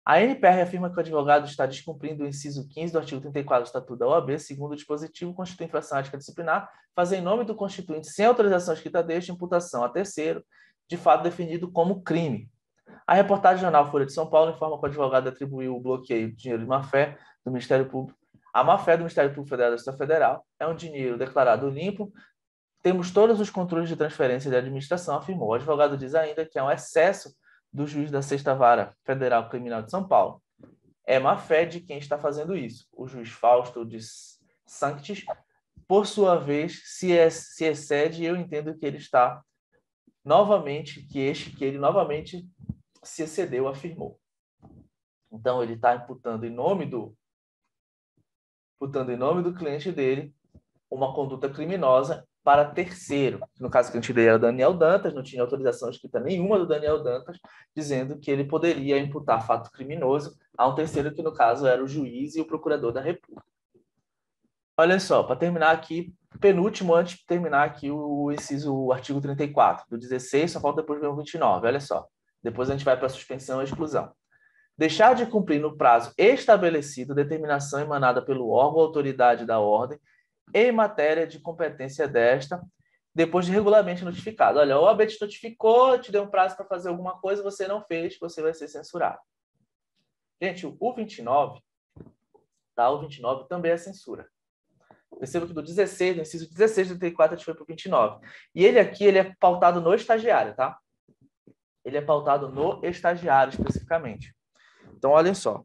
A ANPR afirma que o advogado está descumprindo o inciso 15 do artigo 34 do Estatuto da OAB, segundo o dispositivo constitui infração ética disciplinar, fazer em nome do constituinte, sem autorização escrita deste, imputação a terceiro, de fato definido como crime. A reportagem do jornal Folha de São Paulo informa que o advogado atribuiu o bloqueio de dinheiro de má-fé do Ministério Público A má-fé do Ministério Público Federal da Receita Federal é um dinheiro declarado limpo. Temos todos os controles de transferência de administração, afirmou. O advogado diz ainda que é um excesso do juiz da Sexta Vara Federal Criminal de São Paulo. É má-fé de quem está fazendo isso. O juiz Fausto de Sanctis, por sua vez, se excede, e eu entendo que ele está novamente, que ele novamente se excedeu, afirmou. Então, ele está imputando em nome do cliente dele uma conduta criminosa para terceiro. No caso, o cliente dele era o Daniel Dantas, não tinha autorização escrita nenhuma do Daniel Dantas, dizendo que ele poderia imputar fato criminoso a um terceiro, que no caso era o juiz e o procurador da República. Olha só, para terminar aqui, penúltimo, antes de terminar aqui o artigo 34, do 16, só falta depois ver o 29, olha só. Depois a gente vai para a suspensão e exclusão. Deixar de cumprir no prazo estabelecido determinação emanada pelo órgão ou autoridade da ordem em matéria de competência desta, depois de regularmente notificado. Olha, a OAB te notificou, te deu um prazo para fazer alguma coisa, você não fez, você vai ser censurado. Gente, o 29, tá? O 29 também é censura. Perceba que do 16, do inciso 16 do 34, a gente foi para o 29. E ele aqui, ele é pautado no estagiário, tá? Ele é pautado no estagiário, especificamente. Então, olhem só.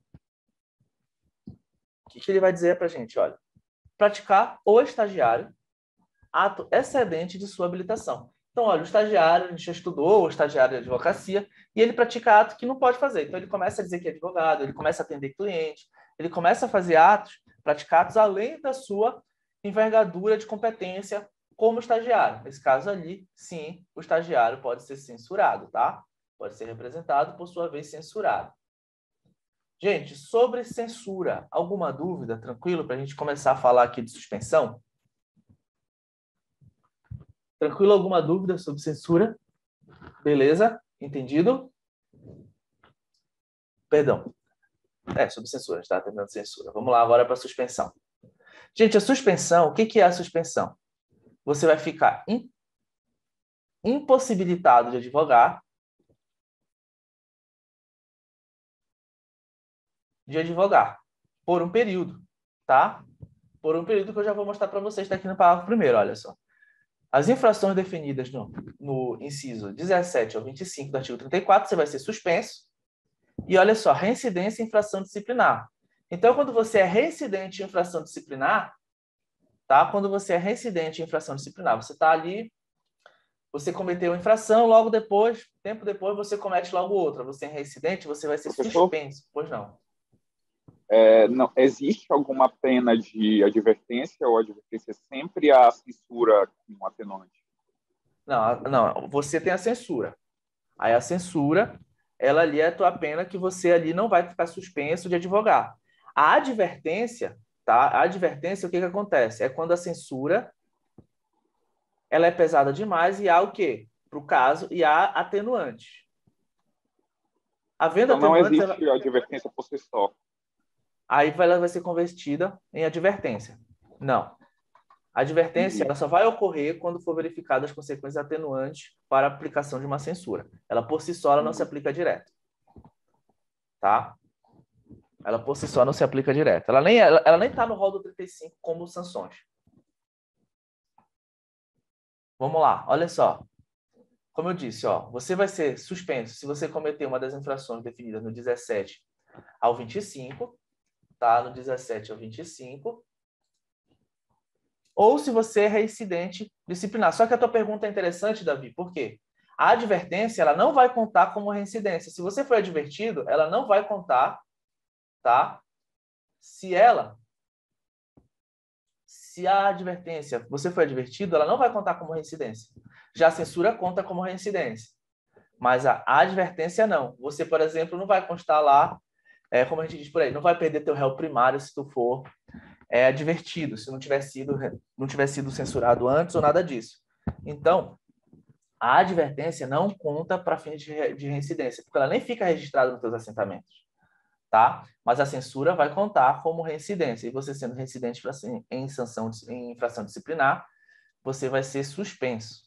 O que ele vai dizer para a gente? Olha, praticar o estagiário ato excedente de sua habilitação. Então, olha, o estagiário, a gente já estudou, o estagiário de advocacia, e ele pratica ato que não pode fazer. Então, ele começa a dizer que é advogado, ele começa a atender cliente, ele começa a fazer atos, praticar atos além da sua envergadura de competência como estagiário. Nesse caso ali, sim, o estagiário pode ser censurado, tá? Pode ser representado, por sua vez, censurado. Gente, sobre censura, alguma dúvida? Tranquilo? Para a gente começar a falar aqui de suspensão? Tranquilo? Alguma dúvida sobre censura? Beleza? Entendido? Perdão. Sobre censura. A gente está terminando censura. Vamos lá agora para a suspensão. Gente, a suspensão, o que é a suspensão? Você vai ficar impossibilitado de advogar, por um período, tá? Por um período que eu já vou mostrar para vocês, está aqui no parágrafo primeiro, olha só. As infrações definidas no inciso 17 ao 25 do artigo 34, você vai ser suspenso. E olha só, reincidência em infração disciplinar. Então, quando você é reincidente em infração disciplinar, tá? Quando você é reincidente em infração disciplinar, você está ali, você cometeu uma infração, logo depois, tempo depois, você comete logo outra. Você é reincidente, você vai ser suspenso. Pois não. Não existe alguma pena de advertência ou advertência sempre a censura com atenuante? Não, você tem a censura. Aí a censura, ela ali é a tua pena que você ali não vai ficar suspenso de advogar. A advertência, tá? A advertência, o que acontece? É quando a censura ela é pesada demais e há o quê? Para o caso, e há atenuante. Havendo Então, não atenuante, existe advertência por si só. aí ela vai ser convertida em advertência. Não. A advertência ela só vai ocorrer quando for verificadas as consequências atenuantes para a aplicação de uma censura. Ela, por si só, ela não se aplica direto. Tá? Ela, por si só, não se aplica direto. Ela nem está no rol do 35 como sanções. Vamos lá, olha só. Como eu disse, ó, você vai ser suspenso se você cometer uma das infrações definidas no 17 ao 25, tá? No 17 ao 25. Ou se você é reincidente disciplinar. Só que a tua pergunta é interessante, Davi, por quê? A advertência, ela não vai contar como reincidência. Se você foi advertido, ela não vai contar, tá? Se a advertência, você foi advertido, ela não vai contar como reincidência. Já a censura conta como reincidência. Mas a advertência não. Você, por exemplo, não vai constar lá, como a gente diz por aí, não vai perder teu réu primário se tu for advertido, se não tiver sido censurado antes ou nada disso. Então, a advertência não conta para fins de reincidência, porque ela nem fica registrada nos teus assentamentos. Tá? Mas a censura vai contar como reincidência. E você sendo reincidente em infração disciplinar, você vai ser suspenso.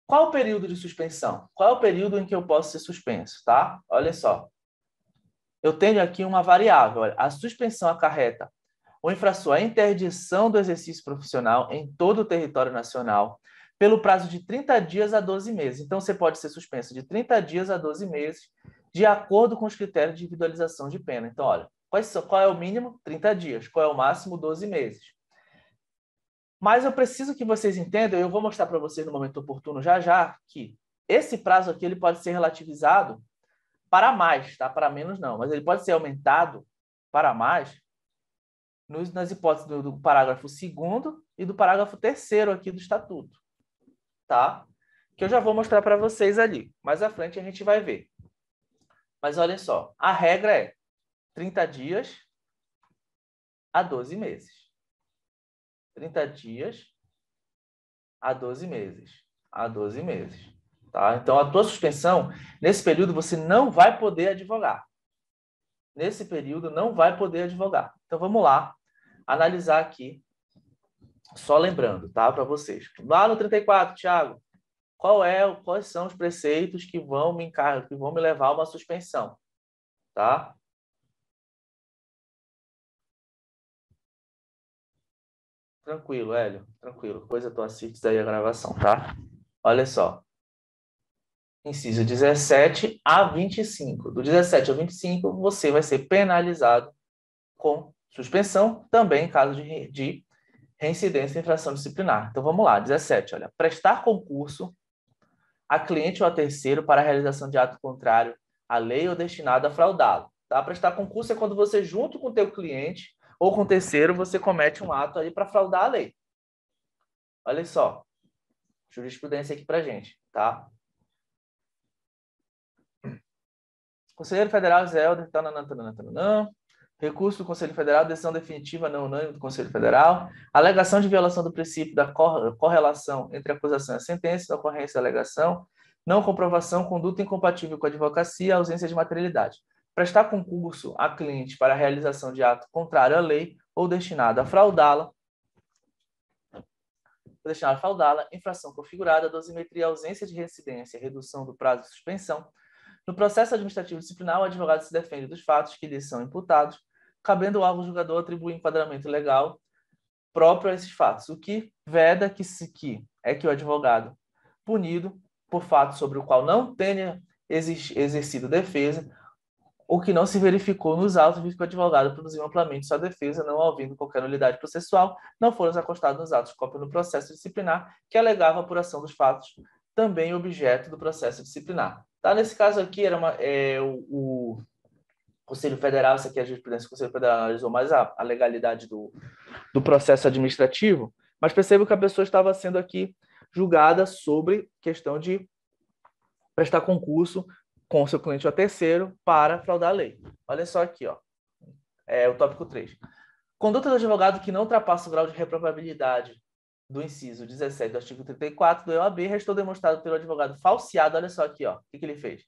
Qual o período de suspensão? Qual é o período em que eu posso ser suspenso? Tá? Olha só. eu tenho aqui uma variável. Olha, a suspensão acarreta ou infração a interdição do exercício profissional em todo o território nacional pelo prazo de 30 dias a 12 meses. Então, você pode ser suspenso de 30 dias a 12 meses, de acordo com os critérios de individualização de pena. Então, olha, qual é o mínimo? 30 dias. Qual é o máximo? 12 meses. Mas eu preciso que vocês entendam, eu vou mostrar para vocês no momento oportuno já, que esse prazo aqui ele pode ser relativizado para mais, tá? Para menos não, mas ele pode ser aumentado para mais nas hipóteses do parágrafo 2º e do parágrafo 3º aqui do Estatuto, tá? Que eu já vou mostrar para vocês ali. Mais à frente a gente vai ver. Mas olhem só, a regra é 30 dias a 12 meses. 30 dias a 12 meses. A 12 meses. Tá? Então, a tua suspensão, nesse período, você não vai poder advogar. Nesse período, não vai poder advogar. Então, vamos lá analisar aqui, só lembrando, tá? Para vocês. Lá no 34, Thiago, quais são os preceitos que vão me levar a uma suspensão? Tá? Tranquilo, Hélio. Tranquilo. Depois eu tô assistindo aí a gravação, tá? Olha só. Inciso 17 a 25. Do 17 ao 25, você vai ser penalizado com suspensão, também em caso de reincidência em infração disciplinar. Então, vamos lá. 17, olha. Prestar concurso a cliente ou a terceiro para a realização de ato contrário à lei ou destinado a fraudá-lo. Tá? Prestar concurso é quando você, junto com o teu cliente ou com o terceiro, você comete um ato aí para fraudar a lei. Olha só. Jurisprudência aqui para gente, tá? Conselheiro Federal Zé Helder, recurso do Conselho Federal, decisão definitiva não unânime do Conselho Federal, alegação de violação do princípio da correlação entre a acusação e a sentença, da ocorrência da alegação, não comprovação, conduta incompatível com a advocacia, ausência de materialidade. Prestar concurso a cliente para a realização de ato contrário à lei ou destinado a fraudá-la, infração configurada, dosimetria, ausência de reincidência, redução do prazo de suspensão. No processo administrativo disciplinar, o advogado se defende dos fatos que lhe são imputados, cabendo ao órgão julgador atribuir enquadramento legal próprio a esses fatos, o que veda que o advogado punido por fato sobre o qual não tenha exercido defesa, ou que não se verificou nos autos, visto que o advogado produziu amplamente sua defesa, não havendo qualquer nulidade processual, não foram acostados nos autos cópia no processo disciplinar, que alegava a apuração dos fatos, também objeto do processo disciplinar. Tá? Nesse caso aqui, o Conselho Federal, isso aqui é a jurisprudência do Conselho Federal, analisou mais a legalidade do processo administrativo, mas percebo que a pessoa estava sendo aqui julgada sobre questão de prestar concurso com o seu cliente ou terceiro para fraudar a lei. Olha só aqui, ó. O tópico 3. Conduta do advogado que não ultrapassa o grau de reprovabilidade do inciso 17 do artigo 34 do EOAB, restou demonstrado pelo advogado falseado. Olha só aqui, ó. O que ele fez?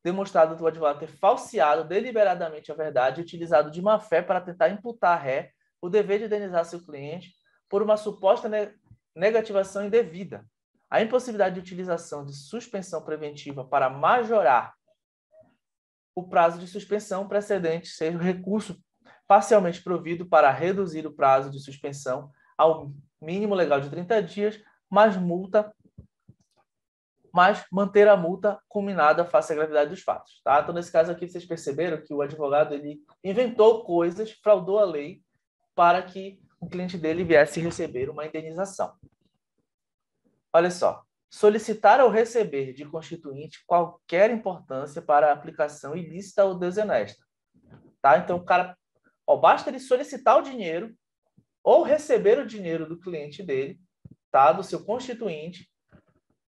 Demonstrado do advogado ter falseado deliberadamente a verdade e utilizado de má fé para tentar imputar à ré o dever de indenizar seu cliente por uma suposta negativação indevida. A impossibilidade de utilização de suspensão preventiva para majorar o prazo de suspensão precedente ser o recurso parcialmente provido para reduzir o prazo de suspensão ao mínimo legal de 30 dias, mas manter a multa culminada face à gravidade dos fatos. Tá? Então, nesse caso aqui, vocês perceberam que o advogado ele inventou coisas, fraudou a lei para que o cliente dele viesse receber uma indenização. Olha só. Solicitar ou receber de constituinte qualquer importância para a aplicação ilícita ou desonesta. Tá? Então, o cara, basta ele solicitar o dinheiro ou receber o dinheiro do cliente dele, tá? Do seu constituinte,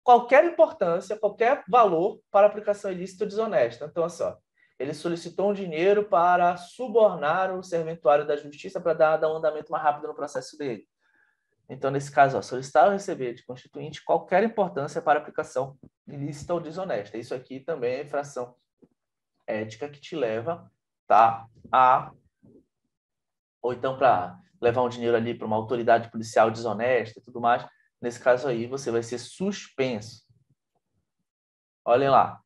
qualquer importância, qualquer valor para aplicação ilícita ou desonesta. Então, assim, ele solicitou um dinheiro para subornar o serventuário da justiça para dar um andamento mais rápido no processo dele. Então, nesse caso, solicitar ou receber de constituinte qualquer importância para aplicação ilícita ou desonesta. Isso aqui também é infração ética que te leva, tá, ou então para levar um dinheiro ali para uma autoridade policial desonesta e tudo mais. Nesse caso aí, você vai ser suspenso. Olhem lá.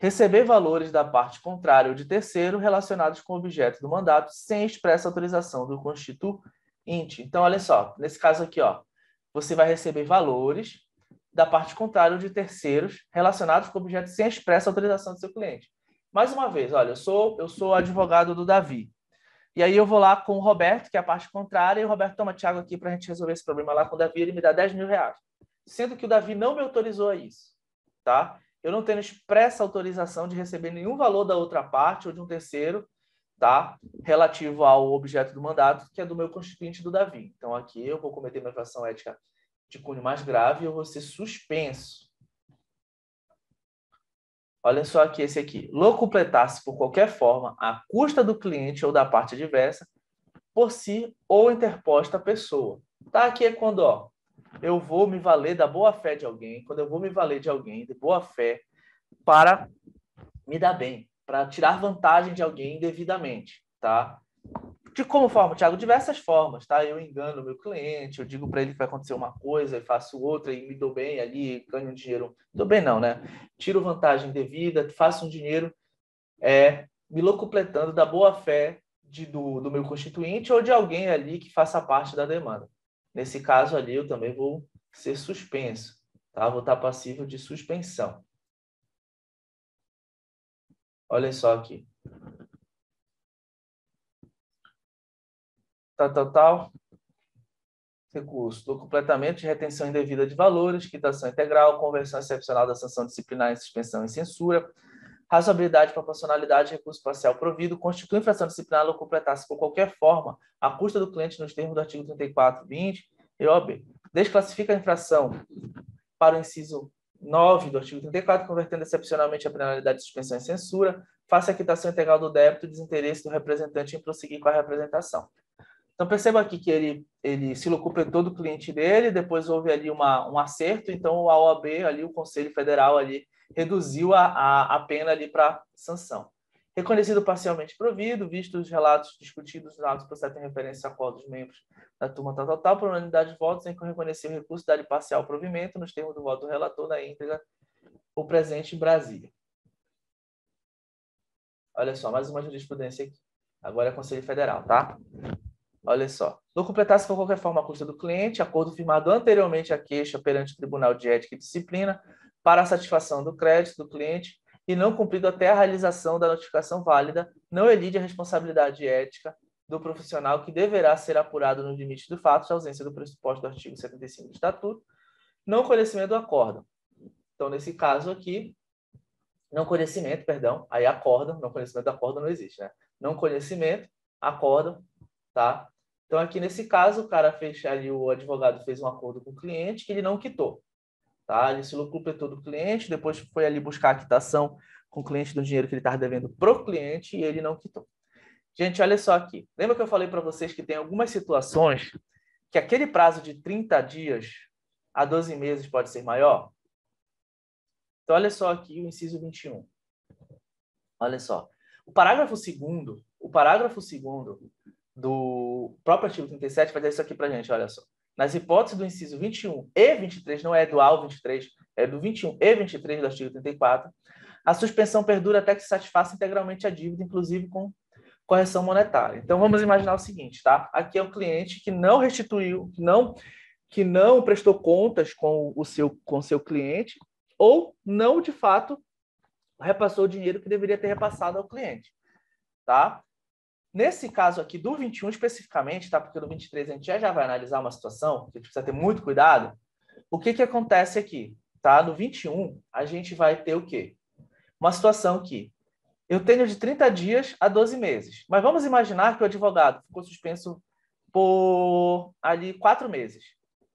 receber valores da parte contrária ou de terceiro relacionados com o objeto do mandato sem expressa autorização do constituinte. Então, olha só, nesse caso aqui, ó, você vai receber valores da parte contrária ou de terceiros relacionados com o objeto sem expressa autorização do seu cliente. Mais uma vez, olha, eu sou advogado do Davi. E aí eu vou lá com o Roberto, que é a parte contrária, e o Roberto toma Thiago aqui para a gente resolver esse problema lá com o Davi, ele me dá 10 mil reais. Sendo que o Davi não me autorizou a isso, tá? Eu não tenho expressa autorização de receber nenhum valor da outra parte ou de um terceiro, tá? Relativo ao objeto do mandato, que é do meu constituinte do Davi. Então, aqui eu vou cometer uma infração ética de cunho mais grave e eu vou ser suspenso. Olha só aqui esse aqui. Locupletar-se por qualquer forma à custa do cliente ou da parte adversa, por si ou interposta pessoa. Tá? Aqui é quando, ó, eu vou me valer da boa-fé de alguém, quando eu vou me valer de alguém de boa-fé para me dar bem, para tirar vantagem de alguém indevidamente, tá? De como forma, Thiago? Diversas formas, tá? Eu engano o meu cliente, eu digo para ele que vai acontecer uma coisa e faço outra e me dou bem ali, ganho um dinheiro. Dou bem não, né? Tiro vantagem devida, faço um dinheiro me locupletando da boa-fé do meu constituinte ou de alguém ali que faça parte da demanda. Nesse caso ali, eu também vou ser suspenso, tá? Vou estar passível de suspensão. Olha só aqui. Tal. Recurso. Locupletamento de retenção indevida de valores, quitação integral, conversão excepcional da sanção disciplinar em suspensão e censura, razoabilidade, proporcionalidade, recurso parcial provido, constitui infração disciplinar locupletar-se por qualquer forma à custa do cliente nos termos do artigo 3420 e OB. Desclassifica a infração para o inciso 9 do artigo 34, convertendo excepcionalmente a penalidade de suspensão em censura, faça a quitação integral do débito e desinteresse do representante em prosseguir com a representação. Então, perceba aqui que ele se locupletou do cliente dele, depois houve ali um acerto, então a OAB, ali, o Conselho Federal, ali, reduziu a pena ali para sanção. Reconhecido parcialmente provido, visto os relatos discutidos no ato processo em referência a acordo dos membros da turma tal, por unanimidade de votos, em que reconhecer o recurso da parcial provimento, nos termos do voto do relator, na íntegra, o presente em Brasília. Olha só, mais uma jurisprudência aqui. Agora é Conselho Federal, tá? Olha só. Locupletar-se por qualquer forma à custa do cliente, acordo firmado anteriormente à queixa perante o Tribunal de Ética e Disciplina para a satisfação do crédito do cliente e não cumprido até a realização da notificação válida, não elide a responsabilidade ética do profissional que deverá ser apurado no limite do fato de ausência do pressuposto do artigo 75 do Estatuto, não conhecimento do acórdão. Então, nesse caso aqui, não conhecimento, perdão, aí acórdão, não conhecimento do acórdão não existe, né? Não conhecimento, acórdão, tá? Então, aqui nesse caso, o cara fez ali, o advogado fez um acordo com o cliente que ele não quitou. Tá? Ele se locupletou do cliente, depois foi ali buscar a quitação com o cliente do dinheiro que ele estava devendo pro cliente e ele não quitou. Gente, olha só aqui. Lembra que eu falei para vocês que tem algumas situações que aquele prazo de 30 dias a 12 meses pode ser maior? Então, olha só aqui o inciso 21. Olha só. O parágrafo 2º do próprio artigo 37 vai dizer isso aqui para a gente, olha só. Nas hipóteses do inciso 21 e 23, não é do A ao 23, é do 21 e 23 do artigo 34, a suspensão perdura até que se satisfaça integralmente a dívida, inclusive com correção monetária. Então, vamos imaginar o seguinte, tá? Aqui é o cliente que não restituiu, que não prestou contas com o seu cliente ou não, de fato, repassou o dinheiro que deveria ter repassado ao cliente, tá? Nesse caso aqui, do 21 especificamente, tá? Porque no 23 a gente já vai analisar uma situação que a gente precisa ter muito cuidado. O que acontece aqui? Tá? No 21, a gente vai ter o quê? Uma situação que eu tenho de 30 dias a 12 meses. Mas vamos imaginar que o advogado ficou suspenso por ali 4 meses.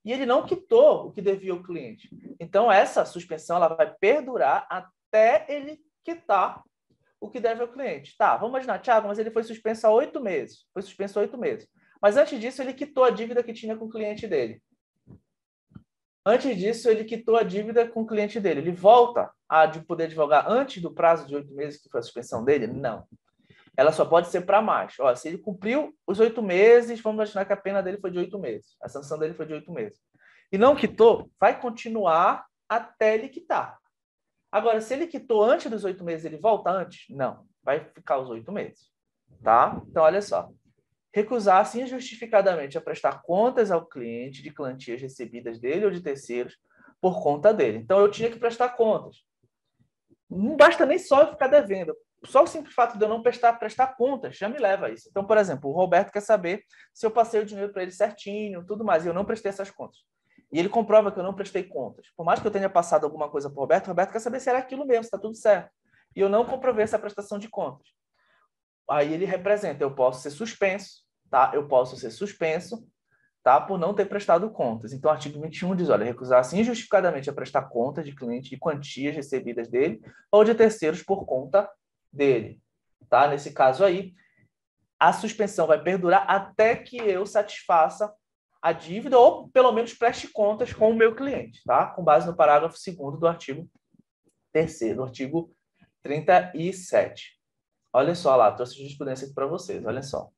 E ele não quitou o que devia ao cliente. Então, essa suspensão ela vai perdurar até ele quitar o que deve ao cliente. Tá, vamos imaginar, Thiago, mas ele foi suspenso há 8 meses. Foi suspenso há 8 meses. Mas antes disso, ele quitou a dívida que tinha com o cliente dele. Antes disso, ele quitou a dívida com o cliente dele. Ele volta a poder advogar antes do prazo de 8 meses que foi a suspensão dele? Não. Ela só pode ser para mais. Ó, se ele cumpriu os 8 meses, vamos imaginar que a pena dele foi de 8 meses. A sanção dele foi de 8 meses. E não quitou, vai continuar até ele quitar. Agora, se ele quitou antes dos 8 meses, ele volta antes? Não, vai ficar os 8 meses. Tá? Então, olha só. Recusar-se injustificadamente a prestar contas ao cliente de quantias recebidas dele ou de terceiros por conta dele. Então, eu tinha que prestar contas. Não basta nem só eu ficar devendo. Só o simples fato de eu não prestar contas já me leva a isso. Então, por exemplo, o Roberto quer saber se eu passei o dinheiro para ele certinho, tudo mais, e eu não prestei essas contas. E ele comprova que eu não prestei contas. Por mais que eu tenha passado alguma coisa para o Roberto quer saber se era aquilo mesmo, se está tudo certo. E eu não comprovei essa prestação de contas. Aí ele representa, eu posso ser suspenso, tá? Eu posso ser suspenso, tá? Por não ter prestado contas. Então, o artigo 21 diz, olha, recusar-se injustificadamente a prestar contas de cliente de quantias recebidas dele ou de terceiros por conta dele, tá? Nesse caso aí, a suspensão vai perdurar até que eu satisfaça a dívida ou, pelo menos, preste contas com o meu cliente, tá? Com base no parágrafo 2º do artigo 3º, do artigo 37. Olha só lá, trouxe jurisprudência aqui para vocês, olha só.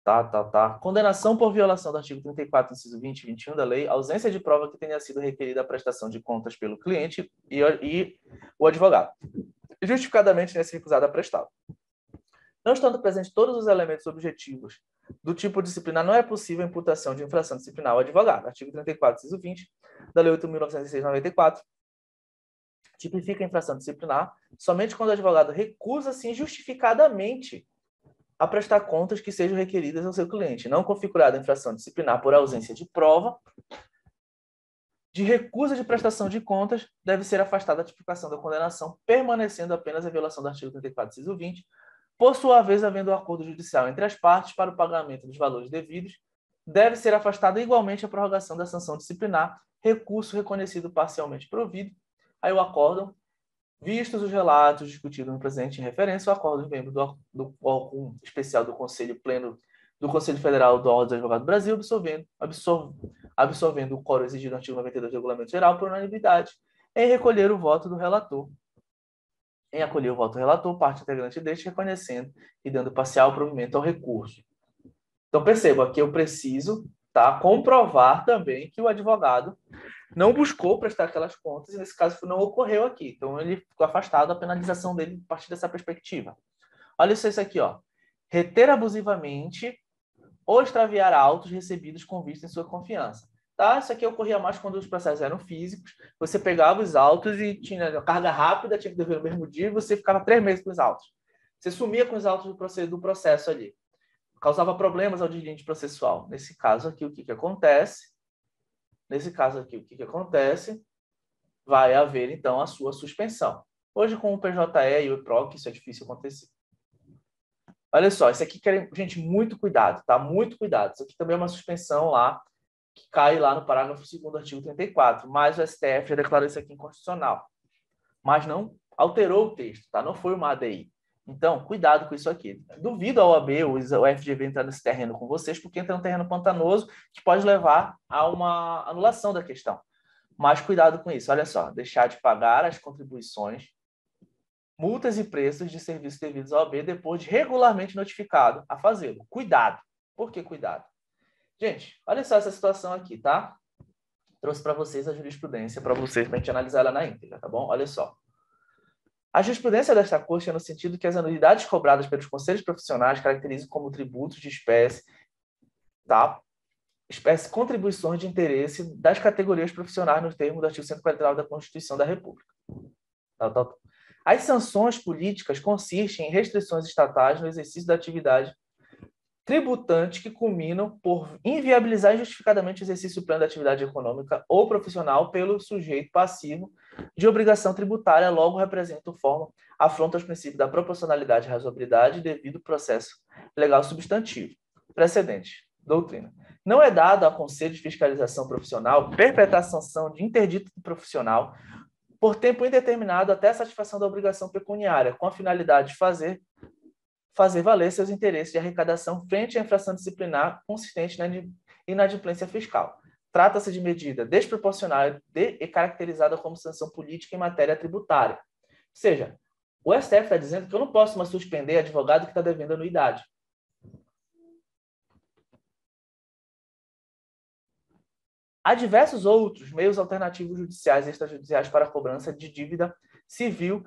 Tá. Condenação por violação do artigo 34, inciso 20 e 21 da lei, ausência de prova que tenha sido requerida a prestação de contas pelo cliente e o advogado, justificadamente tenha se recusado a prestá-lo. Não estando presentes todos os elementos objetivos do tipo disciplinar, não é possível a imputação de infração disciplinar ao advogado. Artigo 34, inciso 20 da lei 8.906/94 tipifica a infração disciplinar somente quando o advogado recusa-se injustificadamente a prestar contas que sejam requeridas ao seu cliente, não configurada a infração disciplinar por ausência de prova de recusa de prestação de contas, deve ser afastada a tipificação da condenação, permanecendo apenas a violação do artigo 34, inciso 20, por sua vez, havendo um acordo judicial entre as partes para o pagamento dos valores devidos, deve ser afastada igualmente a prorrogação da sanção disciplinar, recurso reconhecido parcialmente provido. Aí o acórdão, vistos os relatos discutidos no presente em referência, o acordo de membro do órgão especial do Conselho Pleno do Conselho Federal do Ordem dos Advogados do Brasil, absorvendo o quórum exigido no artigo 92 do Regulamento Geral por unanimidade, em recolher o voto do relator. Em acolher o voto do relator, parte integrante deste, reconhecendo e dando parcial provimento ao recurso. Então, perceba que eu preciso comprovar também que o advogado não buscou prestar aquelas contas e, nesse caso, não ocorreu aqui. Então, ele ficou afastado da penalização dele a partir dessa perspectiva. Olha só isso aqui, ó. Reter abusivamente ou extraviar autos recebidos com vista em sua confiança. Tá? Isso aqui ocorria mais quando os processos eram físicos. Você pegava os autos e tinha carga rápida, tinha que dever no mesmo dia, e você ficava 3 meses com os autos. Você sumia com os autos do processo ali. Causava problemas ao diligente processual. Nesse caso aqui, o que acontece? Vai haver, então, a sua suspensão. Hoje, com o PJE e o EPROC, isso é difícil acontecer. Olha só, isso aqui, gente, muito cuidado, tá? Muito cuidado. Isso aqui também é uma suspensão lá, que cai lá no parágrafo 2º do artigo 34, mas o STF já declarou isso aqui inconstitucional. Mas não alterou o texto, tá? Não foi uma ADI. Então, cuidado com isso aqui. Duvido a OAB ou o FGV entrar nesse terreno com vocês, porque entra num terreno pantanoso que pode levar a uma anulação da questão. Mas cuidado com isso. Olha só, deixar de pagar as contribuições, multas e preços de serviços devidos à OAB depois de regularmente notificado a fazê-lo. Cuidado. Por que cuidado? Gente, olha só essa situação aqui, tá? Trouxe para vocês a jurisprudência, para vocês, para a gente analisar ela na íntegra, tá bom? Olha só. A jurisprudência desta Corte é no sentido que as anuidades cobradas pelos conselhos profissionais caracterizam como tributos de espécie, tá? Espécie contribuições de interesse das categorias profissionais no termo do artigo 149 da Constituição da República. As sanções políticas consistem em restrições estatais no exercício da atividade tributante que culminam por inviabilizar injustificadamente o exercício pleno da atividade econômica ou profissional pelo sujeito passivo de obrigação tributária, logo representam afronta aos princípios da proporcionalidade e razoabilidade devido processo legal substantivo. Precedente. Doutrina. Não é dado a Conselho de Fiscalização Profissional perpetrar sanção de interdito profissional por tempo indeterminado até a satisfação da obrigação pecuniária, com a finalidade de fazer valer seus interesses de arrecadação frente à infração disciplinar consistente na inadimplência fiscal. Trata-se de medida desproporcional e caracterizada como sanção política em matéria tributária. Ou seja, o STF está dizendo que eu não posso mais suspender advogado que está devendo anuidade. Há diversos outros meios alternativos judiciais e extrajudiciais para a cobrança de dívida civil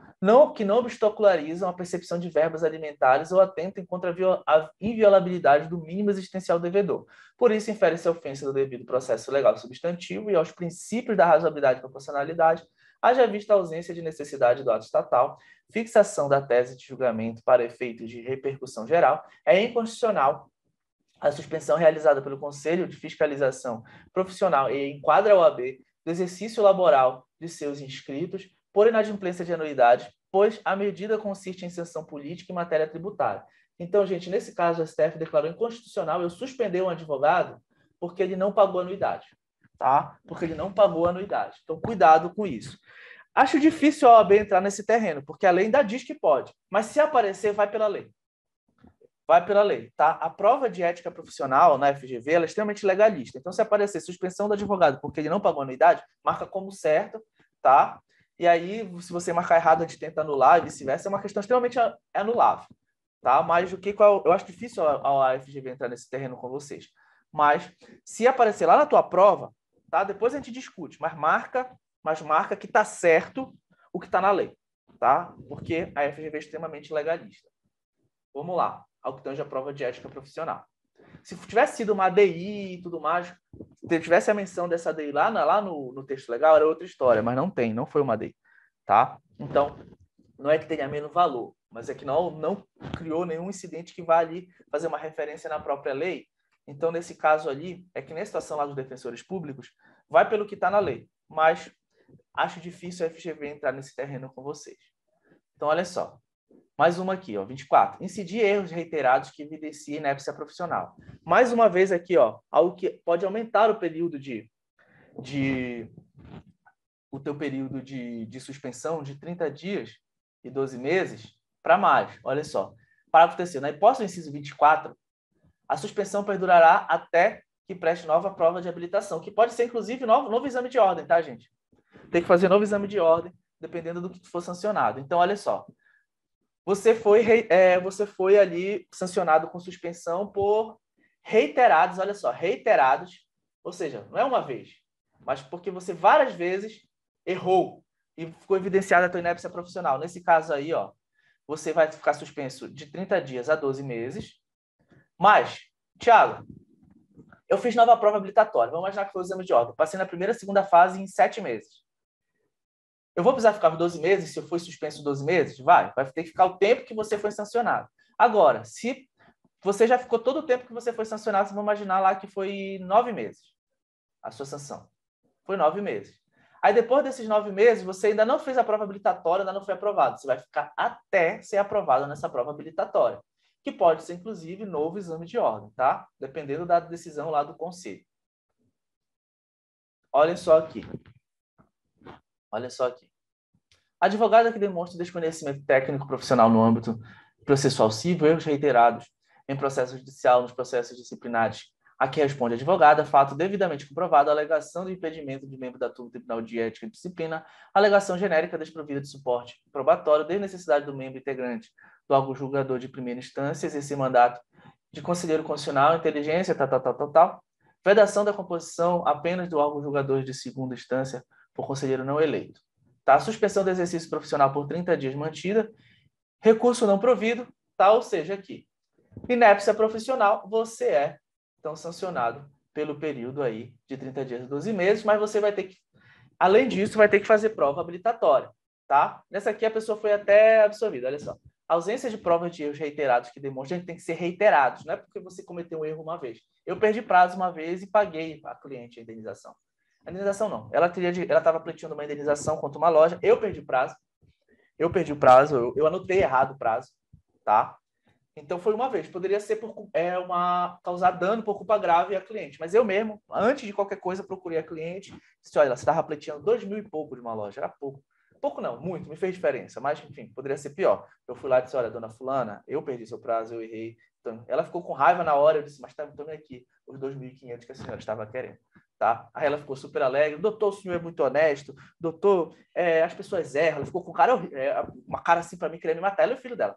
que não obstacularizam a percepção de verbas alimentares ou atentem contra a inviolabilidade do mínimo existencial do devedor. Por isso, infere-se a ofensa do devido processo legal substantivo e aos princípios da razoabilidade e proporcionalidade, haja vista a ausência de necessidade do ato estatal, fixação da tese de julgamento para efeitos de repercussão geral, é inconstitucional a suspensão realizada pelo Conselho de Fiscalização Profissional e enquadra a OAB do exercício laboral de seus inscritos por inadimplência de anuidade, pois a medida consiste em sanção política em matéria tributária. Então, gente, nesse caso, o STF declarou inconstitucional eu suspender um advogado porque ele não pagou anuidade, tá? Porque ele não pagou anuidade. Então, cuidado com isso. Acho difícil a OAB entrar nesse terreno, porque a lei ainda diz que pode, mas se aparecer, vai pela lei. Vai pela lei, tá? A prova de ética profissional na FGV ela é extremamente legalista. Então, se aparecer suspensão do advogado porque ele não pagou anuidade, marca como certo, tá? E aí, se você marcar errado, a gente tenta anular e vice-versa. É uma questão extremamente anulável, tá? Mas eu acho difícil a FGV entrar nesse terreno com vocês. Mas, se aparecer lá na tua prova, tá? Depois a gente discute, mas marca que tá certo o que tá na lei, tá? Porque a FGV é extremamente legalista. Vamos lá, ao que tange a prova de ética profissional. Se tivesse sido uma ADI e tudo mais, se tivesse a menção dessa ADI lá no texto legal, era outra história, mas não foi uma ADI, tá? Então, não é que tenha menos valor, mas é que não criou nenhum incidente que vá ali fazer uma referência na própria lei. Então, nesse caso ali, é que na situação lá dos defensores públicos, vai pelo que está na lei, mas acho difícil a FGV entrar nesse terreno com vocês. Então, olha só. Mais uma aqui, ó, 24. Incidir erros reiterados que evidenciem inépcia profissional. Mais uma vez aqui, ó, algo que pode aumentar o período o teu período de suspensão de 30 dias e 12 meses para mais. Olha só. Parágrafo 3º. Na hipótese do inciso 24, a suspensão perdurará até que preste nova prova de habilitação, que pode ser, inclusive, novo exame de ordem, tá, gente? Tem que fazer novo exame de ordem, dependendo do que for sancionado. Então, olha só. Você foi ali sancionado com suspensão por reiterados, olha só, reiterados, ou seja, não é uma vez, mas porque você várias vezes errou e ficou evidenciada a tua inépcia profissional. Nesse caso aí, ó, você vai ficar suspenso de 30 dias a 12 meses. Mas, Thiago, eu fiz nova prova habilitatória. Vamos imaginar que foi o exame de ordem. Passei na primeira e segunda fase em 7 meses. Eu vou precisar ficar 12 meses se eu for suspenso 12 meses? Vai ter que ficar o tempo que você foi sancionado. Agora, se você já ficou todo o tempo que você foi sancionado, você vai imaginar lá que foi 9 meses a sua sanção. Foi 9 meses. Aí, depois desses 9 meses, você ainda não fez a prova habilitatória, ainda não foi aprovado. Você vai ficar até ser aprovado nessa prova habilitatória, que pode ser, inclusive, novo exame de ordem, tá? Dependendo da decisão lá do conselho. Olhem só aqui. Olha só aqui. Advogada que demonstre desconhecimento técnico profissional no âmbito processual civil, erros reiterados em processo judicial, nos processos disciplinares a que responde a advogada, fato devidamente comprovado, alegação de impedimento de membro da turma do Tribunal de Ética e Disciplina, alegação genérica desprovida de suporte probatório, desnecessidade do membro integrante do órgão julgador de primeira instância, exercer mandato de conselheiro constitucional, inteligência, tal, vedação da composição apenas do órgão julgador de segunda instância por conselheiro não eleito. Tá? Suspensão do exercício profissional por 30 dias mantida, recurso não provido, tá? Ou seja, aqui, inépcia profissional, você é, então, sancionado pelo período aí de 30 dias e 12 meses, mas você vai ter que, além disso, vai ter que fazer prova habilitatória, tá? Nessa aqui a pessoa foi até absolvida, olha só. Ausência de provas de erros reiterados que demonstram que tem que ser reiterados, não é porque você cometeu um erro uma vez. Eu perdi prazo uma vez e paguei a cliente a indenização. A indenização não. Ela estava pleiteando uma indenização contra uma loja. Eu perdi prazo. Eu anotei errado o prazo, tá? Então foi uma vez. Poderia ser causar dano por culpa grave à cliente. Mas eu mesmo, antes de qualquer coisa, procurei a cliente. Disse, olha, você estava pleiteando 2.000 e pouco de uma loja. Era pouco. Pouco não, muito. Me fez diferença. Mas, enfim, poderia ser pior. Eu fui lá e disse, olha, dona fulana, eu perdi seu prazo, eu errei. Então, ela ficou com raiva na hora. Eu disse, mas tome aqui os 2.500 que a senhora estava querendo. Tá? Aí ela ficou super alegre. Doutor, o senhor é muito honesto. Doutor, as pessoas erram. Ela ficou com uma cara assim para mim, querendo me matar. Ela e o filho dela.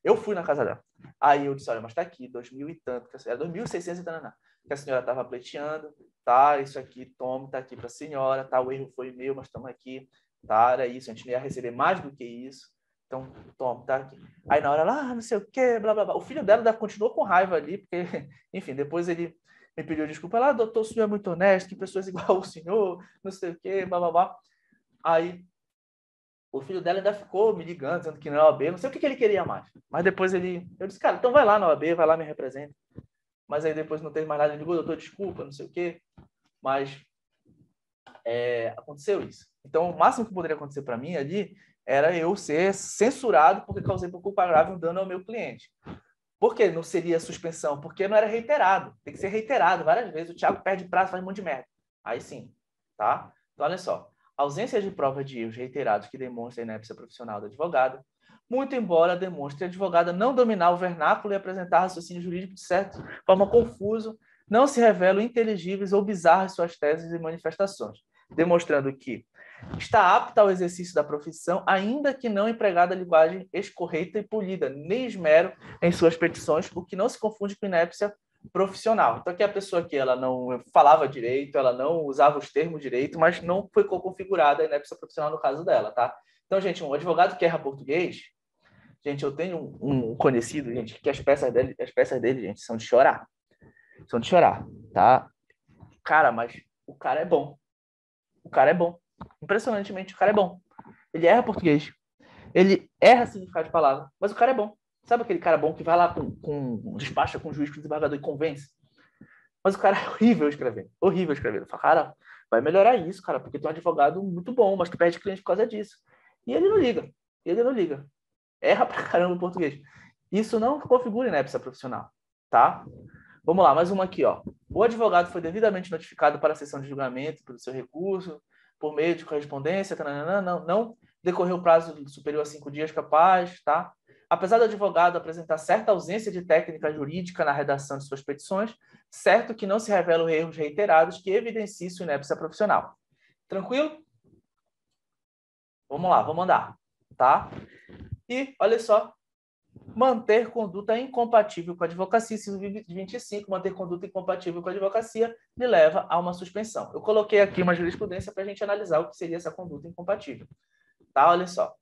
Eu fui na casa dela. Aí eu disse, olha, mas tá aqui, 2.000 e tanto, era 2.600 e tanto, que a senhora estava pleiteando, tá? Isso aqui, tome, tá aqui para a senhora, tá? O erro foi meu, mas estamos aqui, tá? Era isso, a gente não ia receber mais do que isso. Então, tome, tá aqui. Aí na hora lá, não sei o quê, blá, blá, blá. O filho dela ainda continuou com raiva ali, porque, enfim, depois ele me pediu desculpa lá, doutor, o senhor é muito honesto, que pessoas igual o senhor, não sei o quê, blá, blá, blá. Aí o filho dela ainda ficou me ligando, dizendo que não é OAB, não sei o que ele queria mais. Mas depois eu disse, cara, então vai lá na OAB, vai lá, me representa. Mas aí depois não teve mais nada, ele ligou, doutor, desculpa, não sei o quê. Mas aconteceu isso. Então, o máximo que poderia acontecer para mim ali era eu ser censurado porque causei por culpa grave um dano ao meu cliente. Por que não seria suspensão? Porque não era reiterado. Tem que ser reiterado várias vezes. O Thiago perde prazo, faz um monte de merda. Aí sim, tá? Então, olha só. Ausência de prova de erros reiterados que demonstra a inépcia profissional do advogado, muito embora demonstre a advogada não dominar o vernáculo e apresentar raciocínio jurídico de certa forma confuso, não se revelam inteligíveis ou bizarras suas teses e manifestações, demonstrando que está apta ao exercício da profissão, ainda que não empregada a linguagem escorreita e polida, nem esmero em suas petições, o que não se confunde com inépcia profissional. Então, aqui a pessoa que ela não falava direito, ela não usava os termos direito, mas não foi configurada a inépcia profissional no caso dela, tá? Então, gente, um advogado que erra português, gente, eu tenho um conhecido, gente, que as peças dele, gente, são de chorar. São de chorar, tá? Cara, mas o cara é bom. O cara é bom. Impressionantemente, o cara é bom. Ele erra português. Ele erra significado de palavra, mas o cara é bom. Sabe aquele cara bom que vai lá despacha com o juiz, com o desembargador e convence? Mas o cara é horrível escrevendo. Horrível escrevendo. Fala, cara, vai melhorar isso, cara, porque tu é um advogado muito bom, mas tu perde cliente por causa disso. E ele não liga. Ele não liga. Erra pra caramba o português. Isso não configura inépcia profissional, tá? Vamos lá, mais uma aqui, ó. O advogado foi devidamente notificado para a sessão de julgamento pelo seu recurso, por meio de correspondência, não decorreu o prazo superior a 5 dias capaz, tá? Apesar do advogado apresentar certa ausência de técnica jurídica na redação de suas petições, certo que não se revelam erros reiterados que evidenciem sua inépcia profissional. Tranquilo? Vamos lá, vamos andar, tá? E, olha só, manter conduta incompatível com a advocacia, inciso 25, manter conduta incompatível com a advocacia lhe leva a uma suspensão. Eu coloquei aqui uma jurisprudência para a gente analisar o que seria essa conduta incompatível. Tá? Olha só.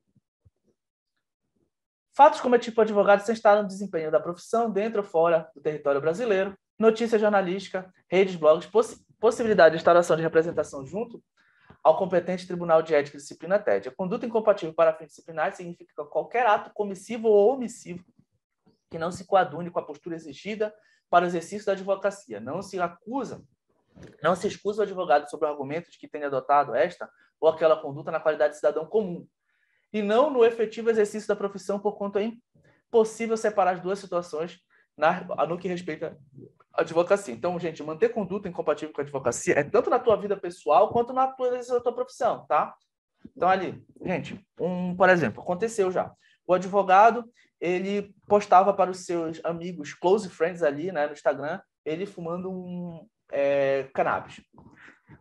Fatos cometidos por advogado sem estar no desempenho da profissão, dentro ou fora do território brasileiro, notícia jornalística, redes, blogs, possibilidade de instauração de representação junto ao competente Tribunal de Ética e Disciplina TED. A conduta incompatível para fins disciplinares significa qualquer ato comissivo ou omissivo que não se coadune com a postura exigida para o exercício da advocacia. Não se excusa o advogado sobre o argumento de que tenha adotado esta ou aquela conduta na qualidade de cidadão comum, e não no efetivo exercício da profissão, porquanto é impossível separar as duas situações no que respeita à advocacia. Então, gente, manter conduta incompatível com a advocacia é tanto na tua vida pessoal quanto na tua exercício da tua profissão, tá? Então, ali, gente, por exemplo, aconteceu já. O advogado, ele postava para os seus amigos, close friends ali, né, no Instagram, ele fumando cannabis.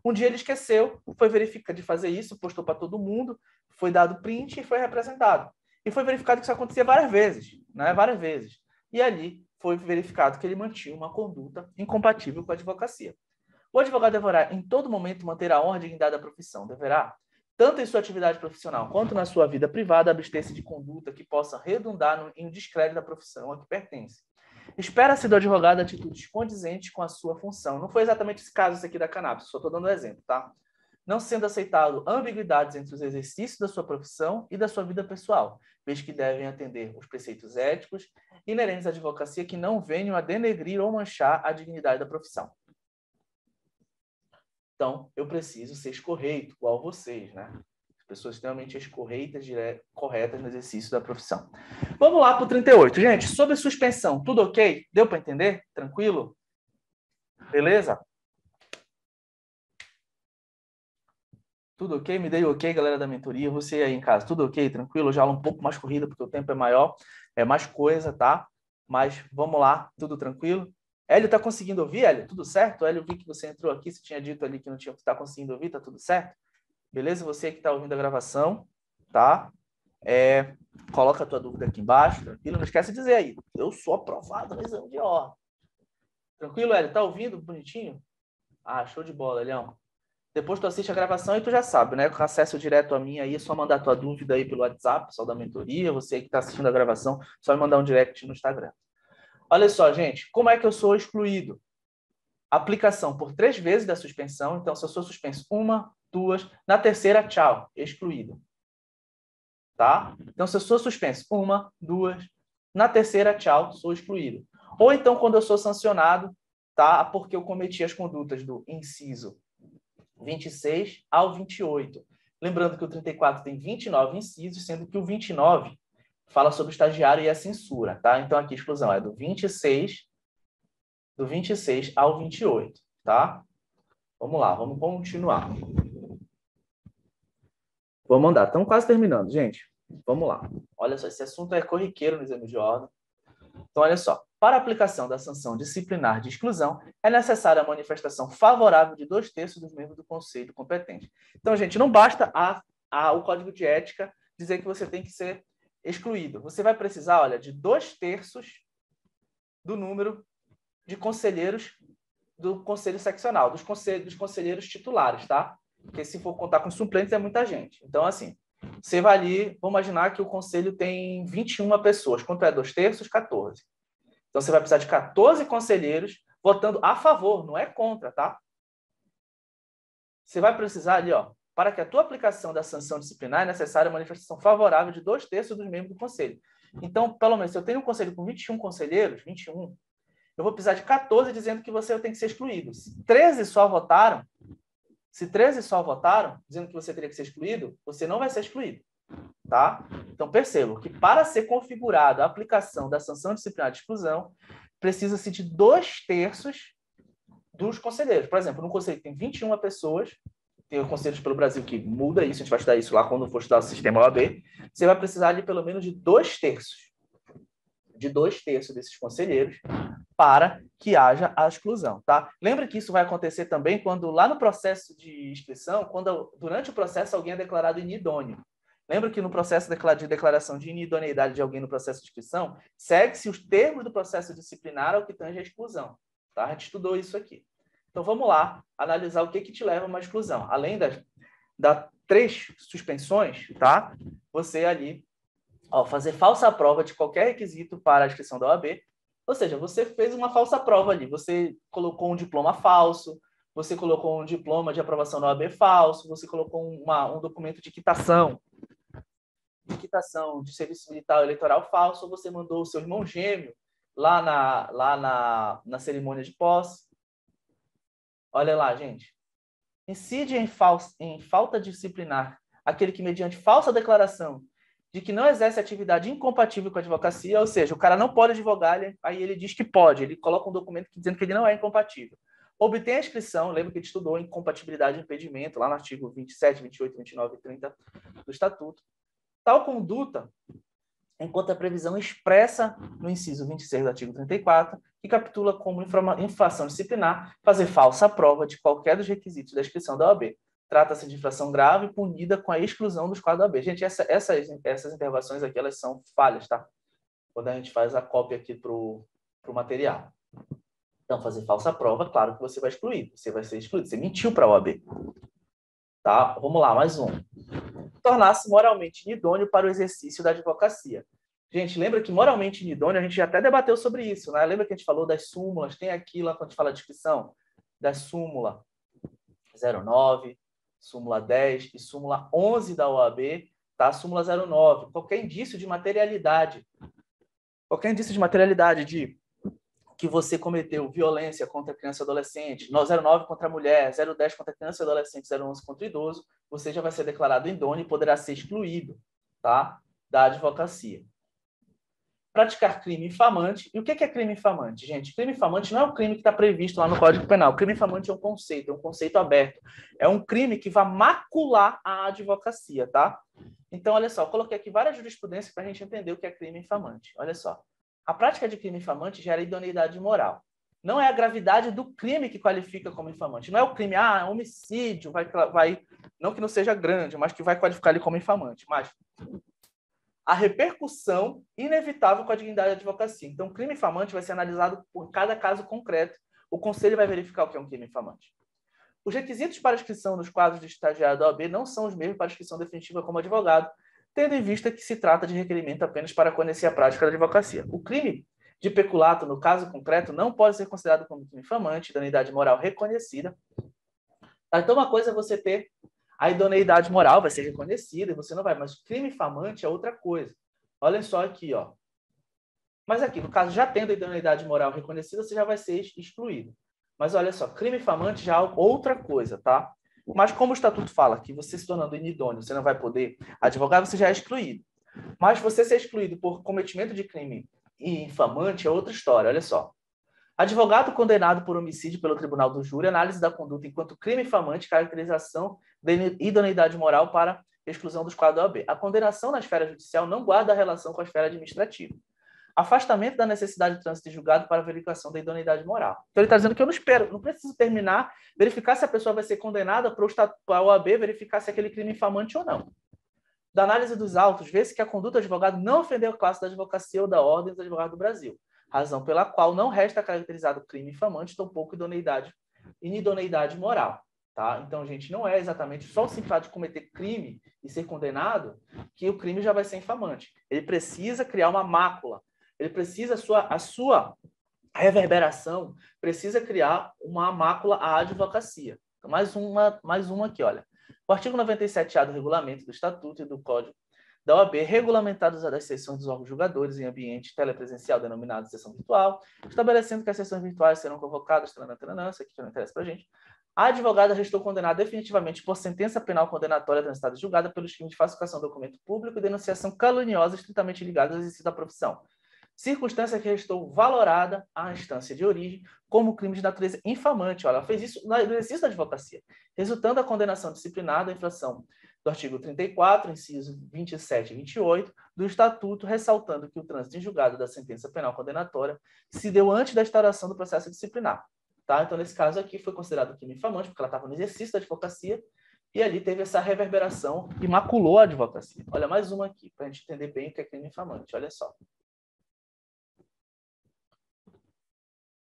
Um dia ele esqueceu, foi verificar de fazer isso, postou para todo mundo, foi dado print e foi representado. E foi verificado que isso acontecia várias vezes, né? Várias vezes. E ali foi verificado que ele mantinha uma conduta incompatível com a advocacia. O advogado deverá, em todo momento, manter a honra e dignidade da profissão. Deverá, tanto em sua atividade profissional quanto na sua vida privada, abster-se de conduta que possa redundar em descrédito da profissão a que pertence. Espera-se do advogado atitudes condizentes com a sua função. Não foi exatamente esse caso aqui da cannabis, só estou dando um exemplo, tá? Não sendo aceitado ambiguidades entre os exercícios da sua profissão e da sua vida pessoal, vez que devem atender os preceitos éticos inerentes à advocacia que não venham a denegrir ou manchar a dignidade da profissão. Então, eu preciso ser escorreito, igual vocês, né? Pessoas extremamente escorreitas, corretas no exercício da profissão. Vamos lá para o 38. Gente, sobre suspensão, tudo ok? Deu para entender? Tranquilo? Beleza? Tudo ok? Me dei ok, galera da mentoria. Você aí em casa, tudo ok? Tranquilo? Já aula um pouco mais corrida, porque o tempo é maior, é mais coisa, tá? Mas vamos lá, tudo tranquilo? Hélio, tá conseguindo ouvir, Hélio? Tudo certo? Hélio, eu vi que você entrou aqui, você tinha dito ali que não tinha, tá conseguindo ouvir, tá tudo certo? Beleza? Você que está ouvindo a gravação, tá? Coloca a tua dúvida aqui embaixo, tranquilo? Não esquece de dizer aí, eu sou aprovado no exame de ordem. Tranquilo, Hélio? Tá ouvindo bonitinho? Ah, show de bola, Leão. Depois tu assiste a gravação e tu já sabe, né? Com acesso direto a mim aí, é só mandar tua dúvida aí pelo WhatsApp, pessoal da mentoria, você que está assistindo a gravação, só me mandar um direct no Instagram. Olha só, gente, como é que eu sou excluído? Aplicação por 3 vezes da suspensão. Então, se eu sou suspenso 1, 2, na terceira, tchau, excluído. Tá? Então, se eu sou suspenso 1, 2, na terceira, tchau, sou excluído. Ou então, quando eu sou sancionado, tá? Porque eu cometi as condutas do inciso 26 ao 28. Lembrando que o 34 tem 29 incisos, sendo que o 29 fala sobre o estagiário e a censura, tá? Então, aqui a exclusão é do 26 ao 28, tá? Vamos lá, vamos continuar. Vamos andar, estamos quase terminando, gente. Vamos lá. Olha só, esse assunto é corriqueiro no exame de ordem. Então, olha só. Para a aplicação da sanção disciplinar de exclusão, é necessária a manifestação favorável de 2/3 dos membros do conselho competente. Então, gente, não basta o Código de Ética dizer que você tem que ser excluído. Você vai precisar, olha, de 2/3 do número de conselheiros do conselho seccional, dos conselheiros titulares, tá? Porque se for contar com suplentes, é muita gente. Então, assim, você vai ali, vamos imaginar que o conselho tem 21 pessoas. Quanto é 2/3? 14. Então, você vai precisar de 14 conselheiros votando a favor, não é contra, tá? Você vai precisar ali, ó, para que a tua aplicação da sanção disciplinar é necessária a manifestação favorável de 2/3 dos membros do conselho. Então, pelo menos, se eu tenho um conselho com 21 conselheiros, 21, eu vou precisar de 14 dizendo que você tem que ser excluído. Se 13 só votaram dizendo que você teria que ser excluído, você não vai ser excluído. Tá? Então, percebam que para ser configurada a aplicação da sanção disciplinar de exclusão, precisa-se de 2/3 dos conselheiros. Por exemplo, no conselho tem 21 pessoas, tem conselhos pelo Brasil que muda isso, a gente vai estudar isso lá quando for estudar o sistema OAB, você vai precisar de pelo menos de 2/3 desses conselheiros para que haja a exclusão, tá? Lembra que isso vai acontecer também quando lá no processo de inscrição, quando durante o processo alguém é declarado inidôneo. Lembra que no processo de declaração de inidoneidade de alguém no processo de inscrição, segue-se os termos do processo disciplinar ao que tange a exclusão, tá? A gente estudou isso aqui. Então vamos lá analisar o que te leva a uma exclusão. Além das 3 suspensões, tá? Você ali fazer falsa prova de qualquer requisito para a inscrição da OAB, ou seja, você fez uma falsa prova ali, você colocou um diploma falso, você colocou um diploma de aprovação da OAB falso, você colocou um documento de quitação de serviço militar eleitoral falso, ou você mandou o seu irmão gêmeo lá na cerimônia de posse. Olha lá, gente. Incide em falta disciplinar aquele que, mediante falsa declaração de que não exerce atividade incompatível com a advocacia, ou seja, o cara não pode advogar, aí ele diz que pode, ele coloca um documento dizendo que ele não é incompatível. Obtém a inscrição, lembra que a gente estudou incompatibilidade e impedimento, lá no artigo 27, 28, 29 e 30 do Estatuto. Tal conduta, enquanto a previsão expressa no inciso 26 do artigo 34, que capitula como infração disciplinar fazer falsa prova de qualquer dos requisitos da inscrição da OAB. Trata-se de infração grave punida com a exclusão dos quadros da OAB. Gente, essas interrogações aqui, elas são falhas, tá? Quando a gente faz a cópia aqui para o material. Então, fazer falsa prova, claro que você vai excluir. Você vai ser excluído. Você mentiu para a OAB. Tá? Vamos lá, mais um. Tornar-se moralmente inidôneo para o exercício da advocacia. Gente, lembra que moralmente inidôneo, a gente já até debateu sobre isso, né? Lembra que a gente falou das súmulas? Tem aqui, lá quando a gente fala de inscrição, da súmula 09, súmula 10 e súmula 11 da OAB, tá? Súmula 09. Qualquer indício de materialidade de que você cometeu violência contra criança e adolescente, 09 contra a mulher, 010 contra criança e adolescente, 011 contra idoso, você já vai ser declarado idôneo e poderá ser excluído, tá? Da advocacia. Praticar crime infamante. E o que é crime infamante, gente? Crime infamante não é o crime que está previsto lá no Código Penal. Crime infamante é um conceito aberto. É um crime que vai macular a advocacia, tá? Então, olha só, eu coloquei aqui várias jurisprudências para a gente entender o que é crime infamante. Olha só. A prática de crime infamante gera idoneidade moral. Não é a gravidade do crime que qualifica como infamante. Não é o crime, homicídio, não que não seja grande, mas que vai qualificar ele como infamante. Mas a repercussão inevitável com a dignidade da advocacia. Então, o crime infamante vai ser analisado por cada caso concreto. O conselho vai verificar o que é um crime infamante. Os requisitos para inscrição nos quadros de estagiário da OAB não são os mesmos para inscrição definitiva como advogado, tendo em vista que se trata de requerimento apenas para conhecer a prática da advocacia. O crime de peculato, no caso concreto, não pode ser considerado como crime infamante, idoneidade moral reconhecida. Então, uma coisa é você ter a idoneidade moral, vai ser reconhecida, e você não vai, mas crime infamante é outra coisa. Olha só aqui, ó. Mas aqui, no caso, já tendo a idoneidade moral reconhecida, você já vai ser excluído. Mas olha só, crime infamante já é outra coisa, tá? Mas como o estatuto fala que você se tornando inidôneo, você não vai poder advogar, você já é excluído. Mas você ser excluído por cometimento de crime infamante é outra história, olha só. Advogado condenado por homicídio pelo Tribunal do Júri, análise da conduta enquanto crime infamante, caracterização da idoneidade moral para exclusão dos quadros da OAB. A condenação na esfera judicial não guarda relação com a esfera administrativa. Afastamento da necessidade de trânsito de julgado para verificação da idoneidade moral. Então, ele está dizendo que eu não espero, não preciso terminar, verificar se a pessoa vai ser condenada para a OAB, verificar se é aquele crime infamante ou não. Da análise dos autos, vê-se que a conduta do advogado não ofendeu a classe da advocacia ou da ordem dos advogados do Brasil, razão pela qual não resta caracterizado crime infamante, tampouco inidoneidade moral. Tá? Então, gente, não é exatamente só o simples fato de cometer crime e ser condenado que o crime já vai ser infamante. Ele precisa criar uma mácula. Ele precisa, a sua reverberação precisa criar uma mácula à advocacia. Então, mais uma aqui, olha. O artigo 97A do regulamento do Estatuto e do Código da OAB, regulamentados as sessões dos órgãos julgadores em ambiente telepresencial denominado sessão virtual, estabelecendo que as sessões virtuais serão convocadas, isso aqui que não interessa para a gente. A advogada restou condenada definitivamente por sentença penal condenatória transitada e julgada pelos crimes de falsificação do documento público e denunciação caluniosa estritamente ligados ao exercício da profissão. Circunstância que restou valorada à instância de origem como crime de natureza infamante. Olha, ela fez isso no exercício da advocacia, resultando a condenação disciplinar da infração do artigo 34, inciso 27 e 28 do Estatuto, ressaltando que o trânsito em julgado da sentença penal condenatória se deu antes da instauração do processo disciplinar. Tá? Então, nesse caso aqui, foi considerado crime infamante, porque ela estava no exercício da advocacia, e ali teve essa reverberação e maculou a advocacia. Olha, mais uma aqui, para a gente entender bem o que é crime infamante. Olha só.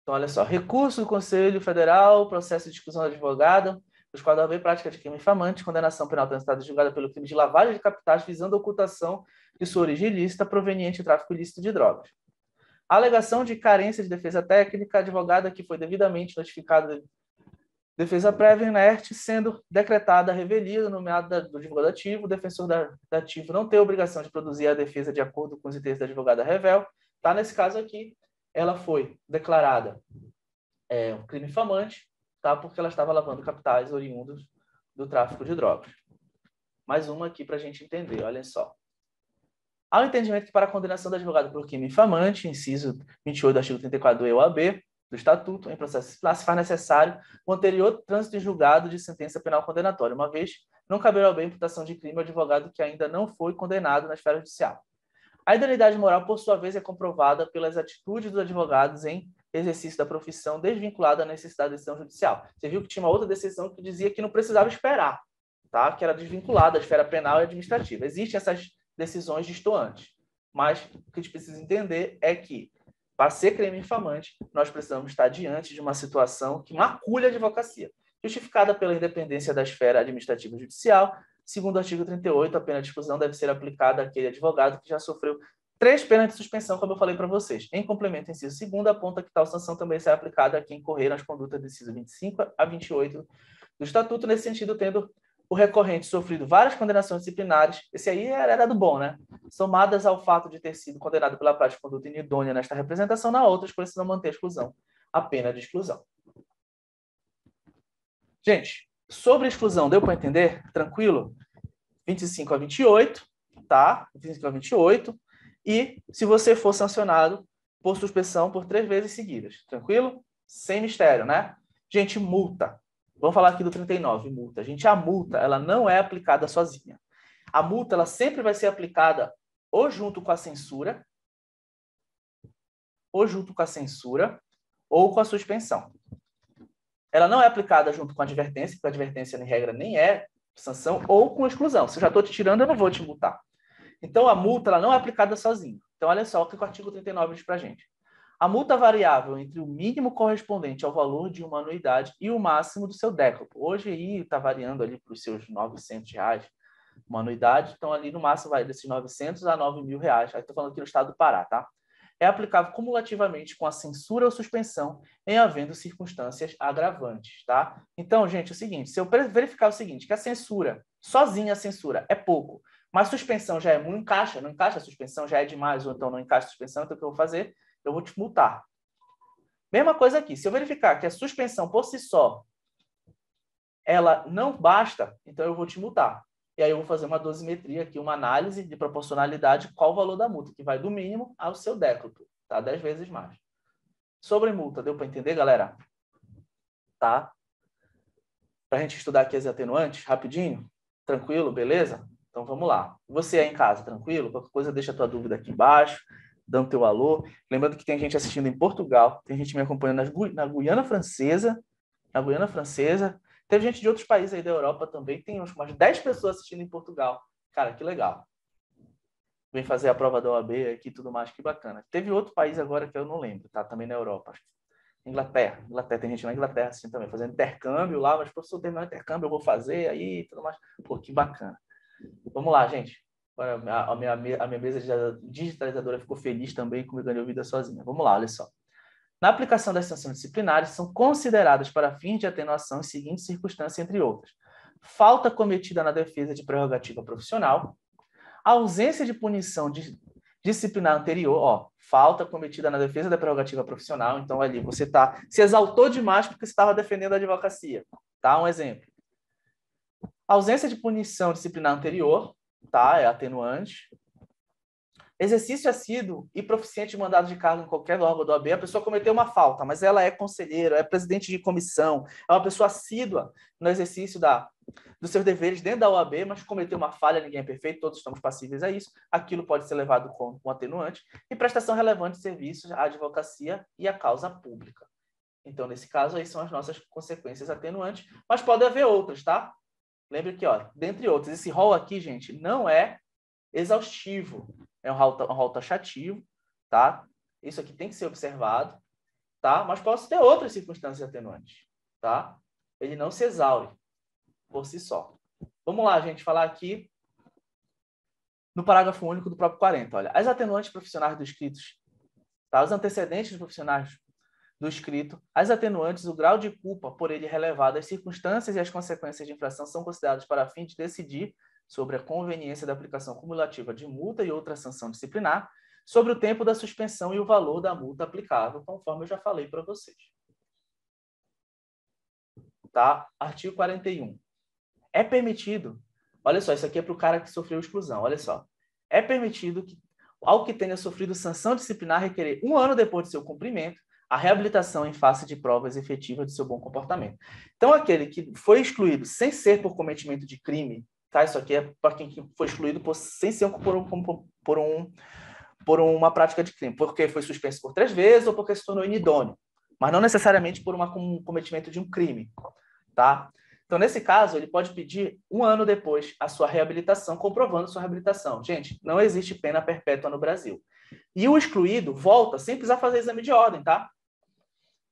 Então, olha só. Recurso do Conselho Federal, processo de exclusão da advogada, dos quadros da OAB, prática de crime infamante, condenação penal transitada e julgada pelo crime de lavagem de capitais visando a ocultação de sua origem ilícita proveniente de tráfico ilícito de drogas. A alegação de carência de defesa técnica, advogada que foi devidamente notificada de defesa prévia inerte, sendo decretada a revelia, nomeada do advogado ativo, o defensor da ativo não tem a obrigação de produzir a defesa de acordo com os interesses da advogada revel. Tá? Nesse caso aqui, ela foi declarada um crime infamante, tá? Porque ela estava lavando capitais oriundos do tráfico de drogas. Mais uma aqui para a gente entender, olha só. Há o entendimento que para a condenação do advogado por crime infamante, inciso 28 do artigo 34 do EUAB, do Estatuto, em processo disciplinar, se faz necessário o anterior trânsito em julgado de sentença penal condenatória, uma vez não caberá ao bem imputação de crime ao advogado que ainda não foi condenado na esfera judicial. A idoneidade moral, por sua vez, é comprovada pelas atitudes dos advogados em exercício da profissão desvinculada à necessidade de decisão judicial. Você viu que tinha uma outra decisão que dizia que não precisava esperar, tá? Que era desvinculada da esfera penal e administrativa. Existem essas decisões distoantes, mas o que a gente precisa entender é que, para ser crime infamante, nós precisamos estar diante de uma situação que macule a advocacia, justificada pela independência da esfera administrativa e judicial. Segundo o artigo 38, a pena de exclusão deve ser aplicada àquele advogado que já sofreu 3 penas de suspensão, como eu falei para vocês. Em complemento, inciso 2º, aponta que tal sanção também será aplicada a quem incorrer nas condutas do inciso 25 a 28 do Estatuto, nesse sentido, tendo o recorrente sofrido várias condenações disciplinares, esse aí era do bom, né? Somadas ao fato de ter sido condenado pela prática de conduta inidônea nesta representação, na outra, precisam manter a exclusão, a pena de exclusão. Gente, sobre a exclusão, deu para entender? Tranquilo? 25 a 28, tá? 25 a 28. E se você for sancionado por suspensão por 3 vezes seguidas. Tranquilo? Sem mistério, né? Gente, multa. Vamos falar aqui do 39, multa. Gente, a multa, ela não é aplicada sozinha. A multa, ela sempre vai ser aplicada ou junto com a censura, ou com a suspensão. Ela não é aplicada junto com a advertência, porque a advertência, em regra, nem é sanção, ou com exclusão. Se eu já estou te tirando, eu não vou te multar. Então, a multa ela não é aplicada sozinha. Então, olha só o que o artigo 39 diz para a gente. A multa variável entre o mínimo correspondente ao valor de uma anuidade e o máximo do seu décuplo. Hoje aí está variando ali para os seus R$ 900 uma anuidade, então ali no máximo vai desses 900 a R$ 9.000. Aí estou falando aqui no estado do Pará, tá? É aplicável cumulativamente com a censura ou suspensão em havendo circunstâncias agravantes, tá? Então, gente, é o seguinte, se eu verificar o seguinte, que a censura, sozinha a censura é pouco, mas suspensão já é muito, não encaixa, a suspensão já é demais, ou então não encaixa a suspensão, então o que eu vou fazer? Eu vou te multar. Mesma coisa aqui, se eu verificar que a suspensão por si só, ela não basta, então eu vou te multar. E aí eu vou fazer uma dosimetria aqui, uma análise de proporcionalidade, qual o valor da multa, que vai do mínimo ao seu décuplo, tá? 10 vezes mais. Sobre multa, deu para entender, galera? Tá? Para a gente estudar aqui as atenuantes, rapidinho? Tranquilo, beleza? Então vamos lá. Você aí em casa, tranquilo? Qualquer coisa, deixa a tua dúvida aqui embaixo, dando teu alô. Lembrando que tem gente assistindo em Portugal, tem gente me acompanhando na Guiana Francesa, Teve gente de outros países aí da Europa também. Tem umas 10 pessoas assistindo em Portugal. Cara, que legal. Vem fazer a prova da OAB aqui e tudo mais, que bacana. Teve outro país agora que eu não lembro, tá? Também na Europa. Inglaterra, tem gente na Inglaterra assim também, fazendo intercâmbio lá, mas professor, terminar o intercâmbio, eu vou fazer aí e tudo mais. Pô, que bacana. Vamos lá, gente. Agora, a minha mesa digitalizadora ficou feliz também, como eu ganhei vida sozinha. Vamos lá, olha só. Na aplicação das sanções disciplinares, são consideradas para fins de atenuação as seguintes circunstâncias, entre outras: falta cometida na defesa de prerrogativa profissional, ausência de punição disciplinar anterior, falta cometida na defesa da prerrogativa profissional, então ali você se exaltou demais porque você estava defendendo a advocacia, tá? Um exemplo. Ausência de punição disciplinar anterior, tá? É atenuante. Exercício assíduo e proficiente de mandado de cargo em qualquer órgão do OAB, a pessoa cometeu uma falta, mas ela é conselheiro, é presidente de comissão, é uma pessoa assídua no exercício dos seus deveres dentro da OAB, mas cometeu uma falha, ninguém é perfeito, todos estamos passíveis a isso, aquilo pode ser levado como um atenuante, e prestação relevante de serviços à advocacia e à causa pública. Então, nesse caso, aí são as nossas consequências atenuantes, mas pode haver outras, tá? Lembre que, dentre outros, esse rol aqui, gente, não é exaustivo. É um rol taxativo, tá? Isso aqui tem que ser observado, tá? Mas posso ter outras circunstâncias atenuantes, tá? Ele não se exaure por si só. Vamos lá, gente, falar aqui no parágrafo único do próprio 40. Olha, as atenuantes profissionais do escrito, tá? Os antecedentes profissionais do escrito, as atenuantes, o grau de culpa por ele relevado, as circunstâncias e as consequências de infração são considerados para fim de decidir sobre a conveniência da aplicação cumulativa de multa e outra sanção disciplinar, sobre o tempo da suspensão e o valor da multa aplicável, conforme eu já falei para vocês. Tá? Artigo 41. É permitido, olha só, isso aqui é para o cara que sofreu exclusão, olha só. É permitido que, ao que tenha sofrido sanção disciplinar, requerer 1 ano depois de seu cumprimento, a reabilitação em face de provas efetivas de seu bom comportamento. Então, aquele que foi excluído sem ser por cometimento de crime, tá? Isso aqui é para quem foi excluído sem ser por uma prática de crime, porque foi suspenso por 3 vezes ou porque se tornou inidôneo, mas não necessariamente por um cometimento de um crime, tá? Então, nesse caso, ele pode pedir 1 ano depois a sua reabilitação, comprovando sua reabilitação. Gente, não existe pena perpétua no Brasil. E o excluído volta sem precisar fazer exame de ordem, tá?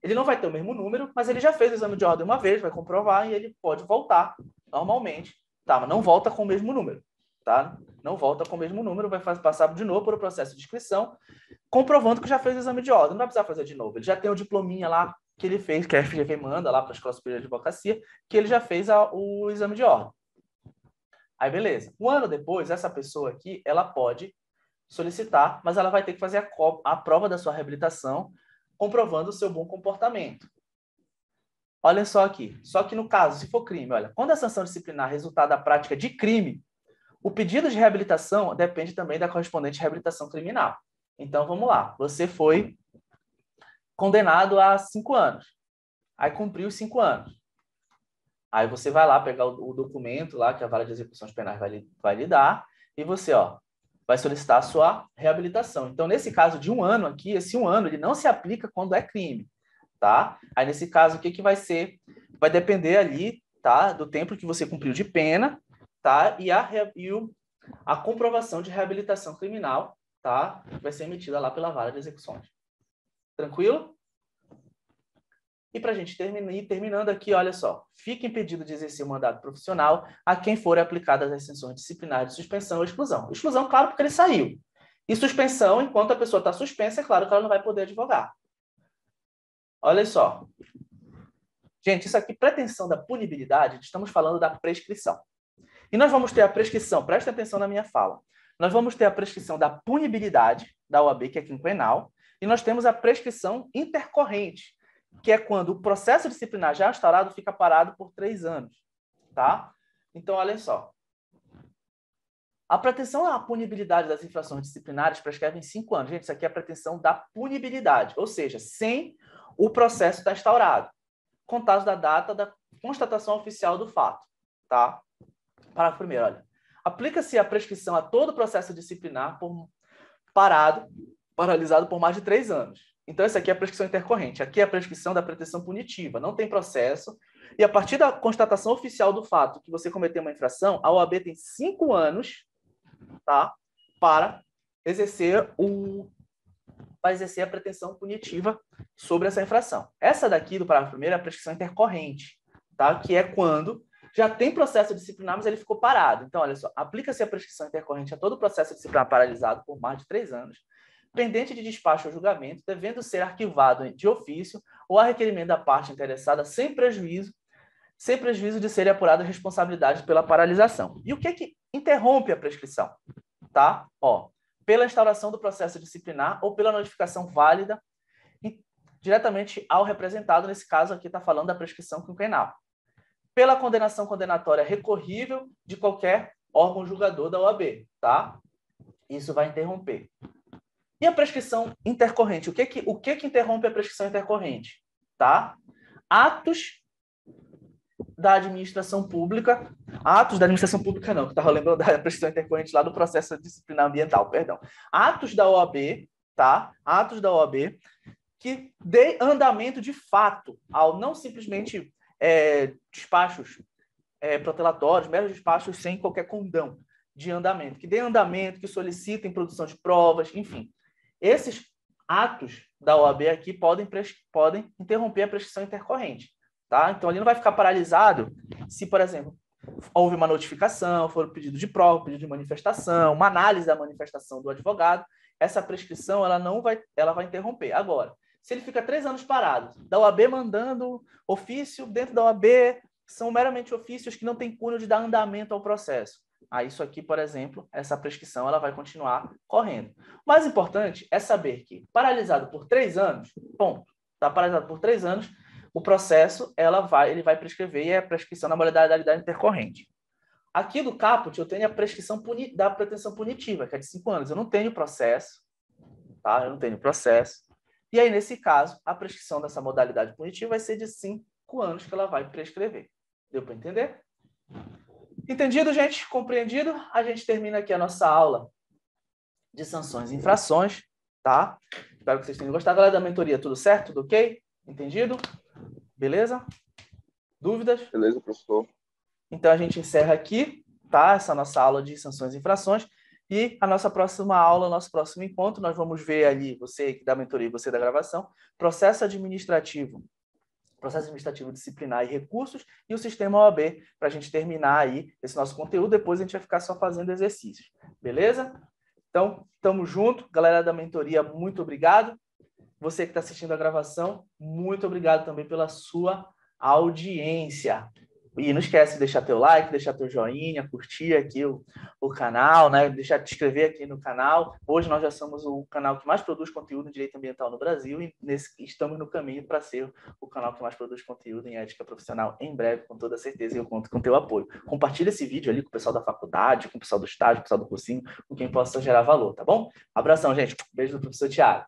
Ele não vai ter o mesmo número, mas ele já fez o exame de ordem uma vez, vai comprovar e ele pode voltar normalmente, tá? Mas não volta com o mesmo número, tá? Não volta com o mesmo número, vai passar de novo por o processo de inscrição, comprovando que já fez o exame de ordem. Não vai precisar fazer de novo. Ele já tem o diplominha lá que ele fez, que a FGV manda lá para a Escola Superior de Advocacia, que ele já fez o exame de ordem. Aí, beleza. 1 ano depois, essa pessoa aqui, ela pode solicitar, mas ela vai ter que fazer a prova da sua reabilitação, comprovando o seu bom comportamento. Olha só aqui. Só que no caso, se for crime, olha, quando a sanção disciplinar resultar da prática de crime, o pedido de reabilitação depende também da correspondente reabilitação criminal. Então, vamos lá. Você foi condenado a 5 anos. Aí cumpriu os 5 anos. Aí você vai lá pegar o documento lá que a Vara de Execuções Penais vai lhe dar e você, vai solicitar a sua reabilitação. Então, nesse caso de 1 ano aqui, esse 1 ano ele não se aplica quando é crime, tá? Aí, nesse caso, o que vai ser? Vai depender ali, tá? Do tempo que você cumpriu de pena, tá? E a comprovação de reabilitação criminal, tá? Vai ser emitida lá pela Vara de Execuções. Tranquilo? E para a gente ir terminando aqui, olha só. Fica impedido de exercer o mandato profissional a quem forem aplicadas as sanções disciplinares de suspensão ou exclusão. Exclusão, claro, porque ele saiu. E suspensão, enquanto a pessoa está suspensa, é claro que ela não vai poder advogar. Olha só. Gente, isso aqui, pretensão da punibilidade, estamos falando da prescrição. E nós vamos ter a prescrição, presta atenção na minha fala. Nós vamos ter a prescrição da punibilidade da OAB, que é quinquenal, e nós temos a prescrição intercorrente, que é quando o processo disciplinar já instaurado fica parado por 3 anos. Tá? Então, olha só. A pretensão à punibilidade das infrações disciplinares prescreve em 5 anos. Gente, isso aqui é a pretensão da punibilidade, ou seja, sem o processo estar instaurado, contados da data da constatação oficial do fato. Tá? Parágrafo 1º, olha. Aplica-se a prescrição a todo processo disciplinar paralisado por mais de 3 anos. Então, essa aqui é a prescrição intercorrente. Aqui é a prescrição da pretensão punitiva. Não tem processo. E a partir da constatação oficial do fato que você cometeu uma infração, a OAB tem 5 anos, tá, para exercer a pretensão punitiva sobre essa infração. Essa daqui, do parágrafo 1º, é a prescrição intercorrente, tá, que é quando já tem processo disciplinar, mas ele ficou parado. Então, olha só, aplica-se a prescrição intercorrente a todo processo disciplinar paralisado por mais de 3 anos, pendente de despacho ou julgamento, devendo ser arquivado de ofício ou a requerimento da parte interessada, sem prejuízo de serem apuradas responsabilidades pela paralisação. E o que interrompe a prescrição? Tá? Ó, pela instauração do processo disciplinar ou pela notificação válida diretamente ao representado, nesse caso aqui está falando da prescrição quinquenal. Pela condenação condenatória recorrível de qualquer órgão julgador da OAB, tá? Isso vai interromper. E a prescrição intercorrente? O que interrompe a prescrição intercorrente? Tá? Atos da administração pública não, que estava lembrando da prescrição intercorrente lá do processo disciplinar ambiental, perdão. Atos da OAB, tá? Atos da OAB que dê andamento de fato ao não simplesmente despachos protelatórios, meros despachos sem qualquer condão de andamento, que dê andamento, que solicitem produção de provas, enfim. Esses atos da OAB aqui podem interromper a prescrição intercorrente. Tá? Então, ali não vai ficar paralisado se, por exemplo, houve uma notificação, for um pedido de prova, pedido de manifestação, uma análise da manifestação do advogado, essa prescrição ela vai interromper. Agora, se ele fica 3 anos parado, da OAB mandando ofício dentro da OAB, são meramente ofícios que não têm cunho de dar andamento ao processo. Aí, isso aqui, por exemplo, essa prescrição ela vai continuar correndo. O mais importante é saber que, paralisado por 3 anos, ponto, está paralisado por 3 anos, o processo ele vai prescrever e é a prescrição na modalidade intercorrente. Aqui do caput, eu tenho a prescrição da pretensão punitiva, que é de 5 anos. Eu não tenho processo, tá? Eu não tenho processo. E aí, nesse caso, a prescrição dessa modalidade punitiva vai ser de 5 anos que ela vai prescrever. Deu para entender? Entendido, gente? Compreendido? A gente termina aqui a nossa aula de sanções e infrações, tá? Espero que vocês tenham gostado. Galera da mentoria, tudo certo? Tudo ok? Entendido? Beleza? Dúvidas? Beleza, professor. Então, a gente encerra aqui, tá? Essa nossa aula de sanções e infrações. E a nossa próxima aula, nosso próximo encontro, nós vamos ver ali, você da mentoria e você da gravação, processo administrativo disciplinar e recursos e o sistema OAB, para a gente terminar aí esse nosso conteúdo. Depois a gente vai ficar só fazendo exercícios. Beleza? Então, estamos juntos. Galera da mentoria, muito obrigado. Você que está assistindo a gravação, muito obrigado também pela sua audiência. E não esquece de deixar teu like, deixar teu joinha, curtir aqui o canal, né? Deixar de te inscrever aqui no canal. Hoje nós já somos o canal que mais produz conteúdo em direito ambiental no Brasil e estamos no caminho para ser o canal que mais produz conteúdo em ética profissional em breve, com toda certeza, e eu conto com teu apoio. Compartilha esse vídeo ali com o pessoal da faculdade, com o pessoal do estágio, com o pessoal do cursinho, com quem possa gerar valor, tá bom? Abração, gente. Beijo do professor Thiago.